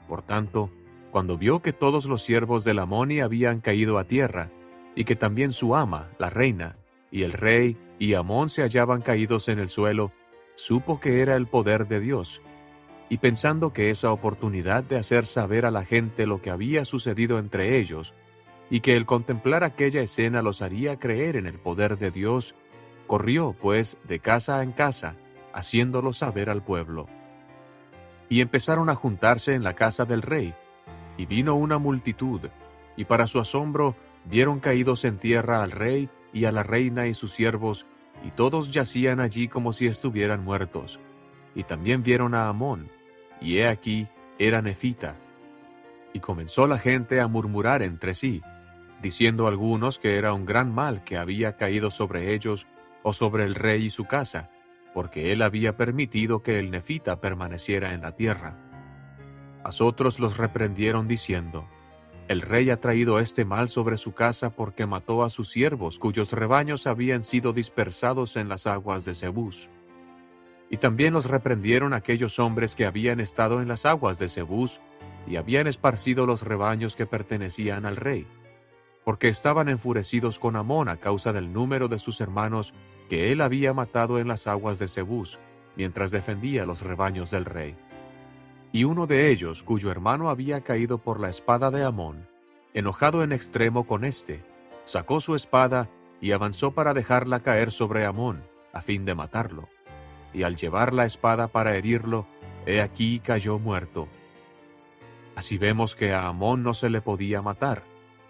Por tanto, cuando vio que todos los siervos del Amoni habían caído a tierra, y que también su ama, la reina, y el rey, y Amón se hallaban caídos en el suelo, supo que era el poder de Dios, y pensando que esa oportunidad de hacer saber a la gente lo que había sucedido entre ellos, y que el contemplar aquella escena los haría creer en el poder de Dios, corrió, pues, de casa en casa, haciéndolo saber al pueblo. Y empezaron a juntarse en la casa del rey, y vino una multitud, y para su asombro vieron caídos en tierra al rey y a la reina y sus siervos, y todos yacían allí como si estuvieran muertos. Y también vieron a Amón, y he aquí, era nefita. Y comenzó la gente a murmurar entre sí, diciendo algunos que era un gran mal que había caído sobre ellos o sobre el rey y su casa, porque él había permitido que el nefita permaneciera en la tierra. Mas otros los reprendieron diciendo, el rey ha traído este mal sobre su casa porque mató a sus siervos, cuyos rebaños habían sido dispersados en las aguas de Zebús. Y también los reprendieron aquellos hombres que habían estado en las aguas de Zebús y habían esparcido los rebaños que pertenecían al rey, porque estaban enfurecidos con Amón a causa del número de sus hermanos que él había matado en las aguas de Zebús, mientras defendía los rebaños del rey. Y uno de ellos, cuyo hermano había caído por la espada de Amón, enojado en extremo con éste, sacó su espada y avanzó para dejarla caer sobre Amón, a fin de matarlo. Y al llevar la espada para herirlo, he aquí cayó muerto. Así vemos que a Amón no se le podía matar,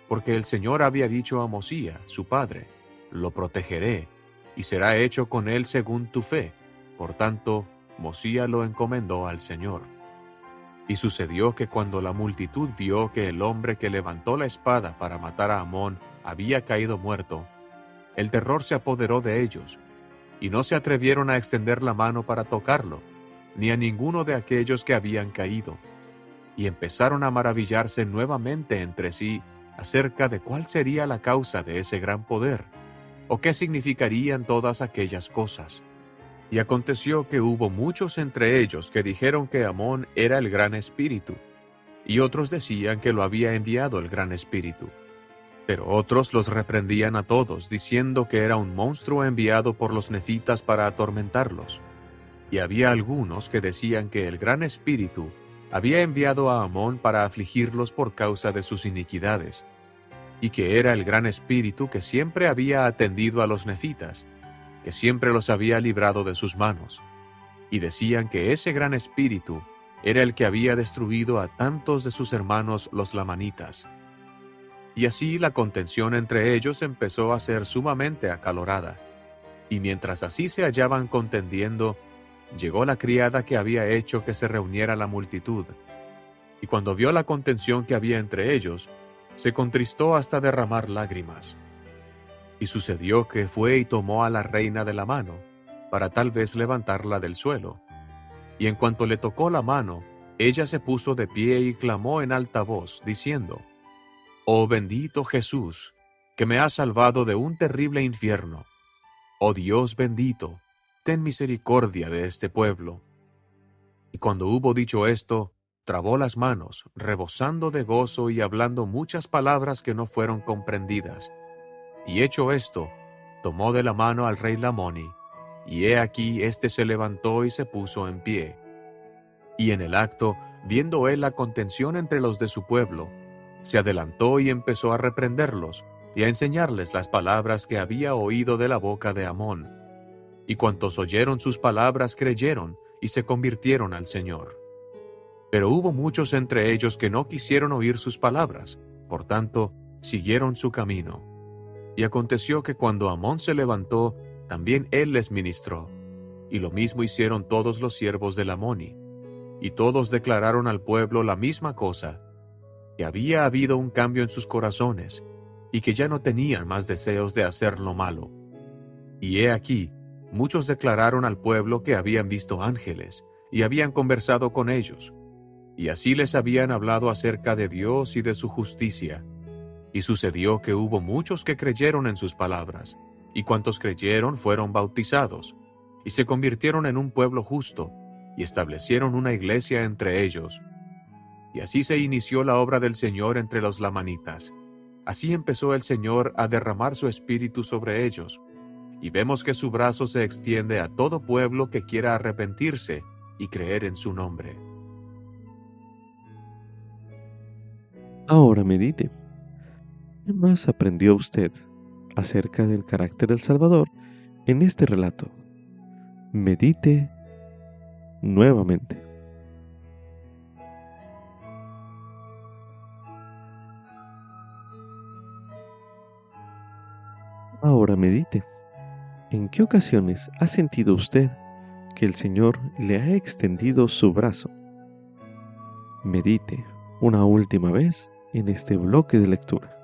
porque el Señor había dicho a Mosía, su padre, lo protegeré, y será hecho con él según tu fe. Por tanto, Mosía lo encomendó al Señor. Y sucedió que cuando la multitud vio que el hombre que levantó la espada para matar a Amón había caído muerto, el terror se apoderó de ellos, y no se atrevieron a extender la mano para tocarlo, ni a ninguno de aquellos que habían caído, y empezaron a maravillarse nuevamente entre sí acerca de cuál sería la causa de ese gran poder, o qué significarían todas aquellas cosas. Y aconteció que hubo muchos entre ellos que dijeron que Amón era el gran espíritu, y otros decían que lo había enviado el gran espíritu. Pero otros los reprendían a todos, diciendo que era un monstruo enviado por los nefitas para atormentarlos. Y había algunos que decían que el gran espíritu había enviado a Amón para afligirlos por causa de sus iniquidades, y que era el gran espíritu que siempre había atendido a los nefitas, que siempre los había librado de sus manos, y decían que ese gran espíritu era el que había destruido a tantos de sus hermanos los lamanitas. Y así la contención entre ellos empezó a ser sumamente acalorada, y mientras así se hallaban contendiendo, llegó la criada que había hecho que se reuniera la multitud, y cuando vio la contención que había entre ellos, se contristó hasta derramar lágrimas. Y sucedió que fue y tomó a la reina de la mano, para tal vez levantarla del suelo. Y en cuanto le tocó la mano, ella se puso de pie y clamó en alta voz, diciendo, «Oh bendito Jesús, que me has salvado de un terrible infierno. Oh Dios bendito, ten misericordia de este pueblo». Y cuando hubo dicho esto, trabó las manos, rebosando de gozo y hablando muchas palabras que no fueron comprendidas. Y hecho esto, tomó de la mano al rey Lamoni, y he aquí éste se levantó y se puso en pie. Y en el acto viendo él la contención entre los de su pueblo, se adelantó y empezó a reprenderlos y a enseñarles las palabras que había oído de la boca de Amón. Y cuantos oyeron sus palabras creyeron y se convirtieron al Señor. Pero hubo muchos entre ellos que no quisieron oír sus palabras, por tanto, siguieron su camino. Y aconteció que cuando Amón se levantó, también él les ministró. Y lo mismo hicieron todos los siervos del Amoni. Y todos declararon al pueblo la misma cosa, que había habido un cambio en sus corazones, y que ya no tenían más deseos de hacer lo malo. Y he aquí, muchos declararon al pueblo que habían visto ángeles, y habían conversado con ellos, y así les habían hablado acerca de Dios y de su justicia. Y sucedió que hubo muchos que creyeron en sus palabras, y cuantos creyeron fueron bautizados, y se convirtieron en un pueblo justo, y establecieron una iglesia entre ellos. Y así se inició la obra del Señor entre los lamanitas. Así empezó el Señor a derramar su espíritu sobre ellos, y vemos que su brazo se extiende a todo pueblo que quiera arrepentirse y creer en su nombre. Ahora medite. ¿Qué más aprendió usted acerca del carácter del Salvador en este relato? Medite nuevamente. Ahora medite. ¿En qué ocasiones ha sentido usted que el Señor le ha extendido su brazo? Medite una última vez en este bloque de lectura.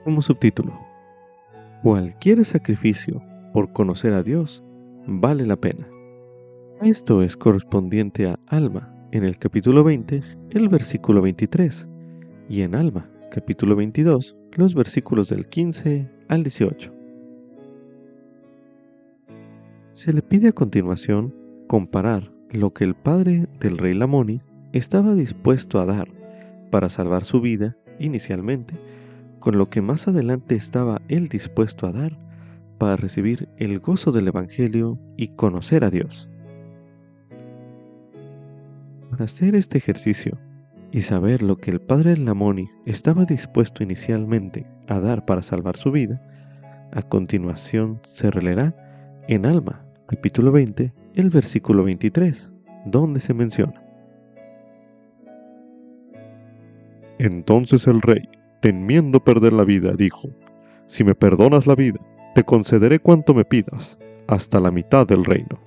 Como subtítulo: cualquier sacrificio por conocer a Dios vale la pena. Esto es correspondiente a Alma, en el capítulo 20, el versículo 23, y en Alma, capítulo 22, los versículos del 15 al 18. Se le pide a continuación comparar lo que el padre del rey Lamoni estaba dispuesto a dar para salvar su vida inicialmente, con lo que más adelante estaba él dispuesto a dar para recibir el gozo del Evangelio y conocer a Dios. Para hacer este ejercicio y saber lo que el padre Lamoni estaba dispuesto inicialmente a dar para salvar su vida, a continuación se releerá en Alma, capítulo 20, el versículo 23, donde se menciona: Entonces el rey, temiendo perder la vida, dijo: Si me perdonas la vida, te concederé cuanto me pidas, hasta la mitad del reino.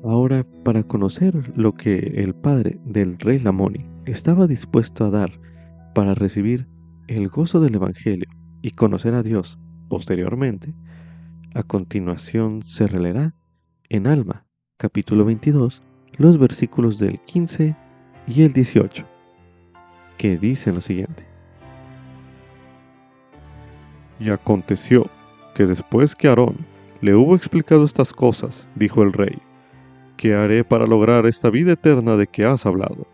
Ahora, para conocer lo que el padre del rey Lamoni estaba dispuesto a dar para recibir el gozo del Evangelio y conocer a Dios posteriormente, a continuación se releerá en Alma, capítulo 22, los versículos del 15 y el 18, que dicen lo siguiente: Y aconteció que después que Aarón le hubo explicado estas cosas, dijo el rey: ¿Qué haré para lograr esta vida eterna de que has hablado?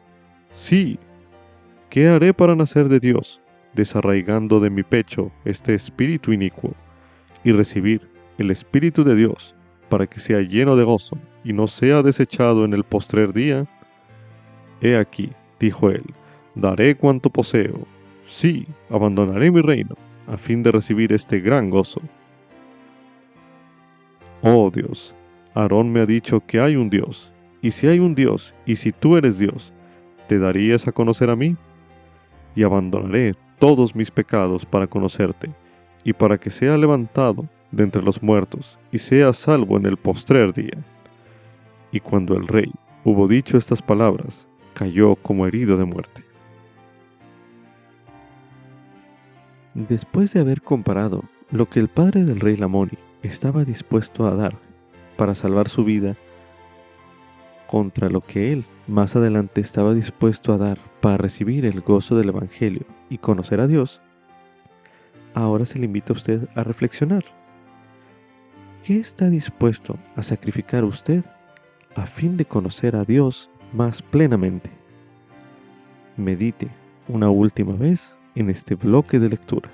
Sí, ¿qué haré para nacer de Dios, desarraigando de mi pecho este espíritu inicuo, y recibir el Espíritu de Dios, para que sea lleno de gozo, y no sea desechado en el postrer día? He aquí, dijo él, daré cuanto poseo. Sí, abandonaré mi reino, a fin de recibir este gran gozo. Oh Dios, Aarón me ha dicho que hay un Dios, y si hay un Dios, y si tú eres Dios, ¿te darías a conocer a mí? Y abandonaré todos mis pecados para conocerte, y para que sea levantado de entre los muertos, y sea salvo en el postrer día. Y cuando el rey hubo dicho estas palabras, cayó como herido de muerte. Después de haber comparado lo que el padre del rey Lamoni estaba dispuesto a dar para salvar su vida contra lo que él más adelante estaba dispuesto a dar para recibir el gozo del Evangelio y conocer a Dios, ahora se le invita a usted a reflexionar. ¿Qué está dispuesto a sacrificar usted a fin de conocer a Dios más plenamente? medite una última vez en este bloque de lectura.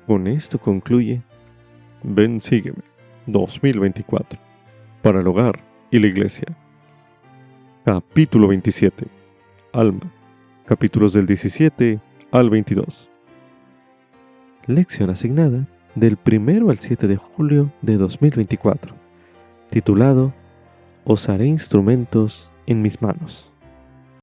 Con esto concluye Ven Sígueme 2024 para el hogar y la iglesia. Capítulo 27. Alma. Capítulos del 17 al 22. Lección asignada del 1 al 7 de julio de 2024, titulado Os haré instrumentos en mis manos.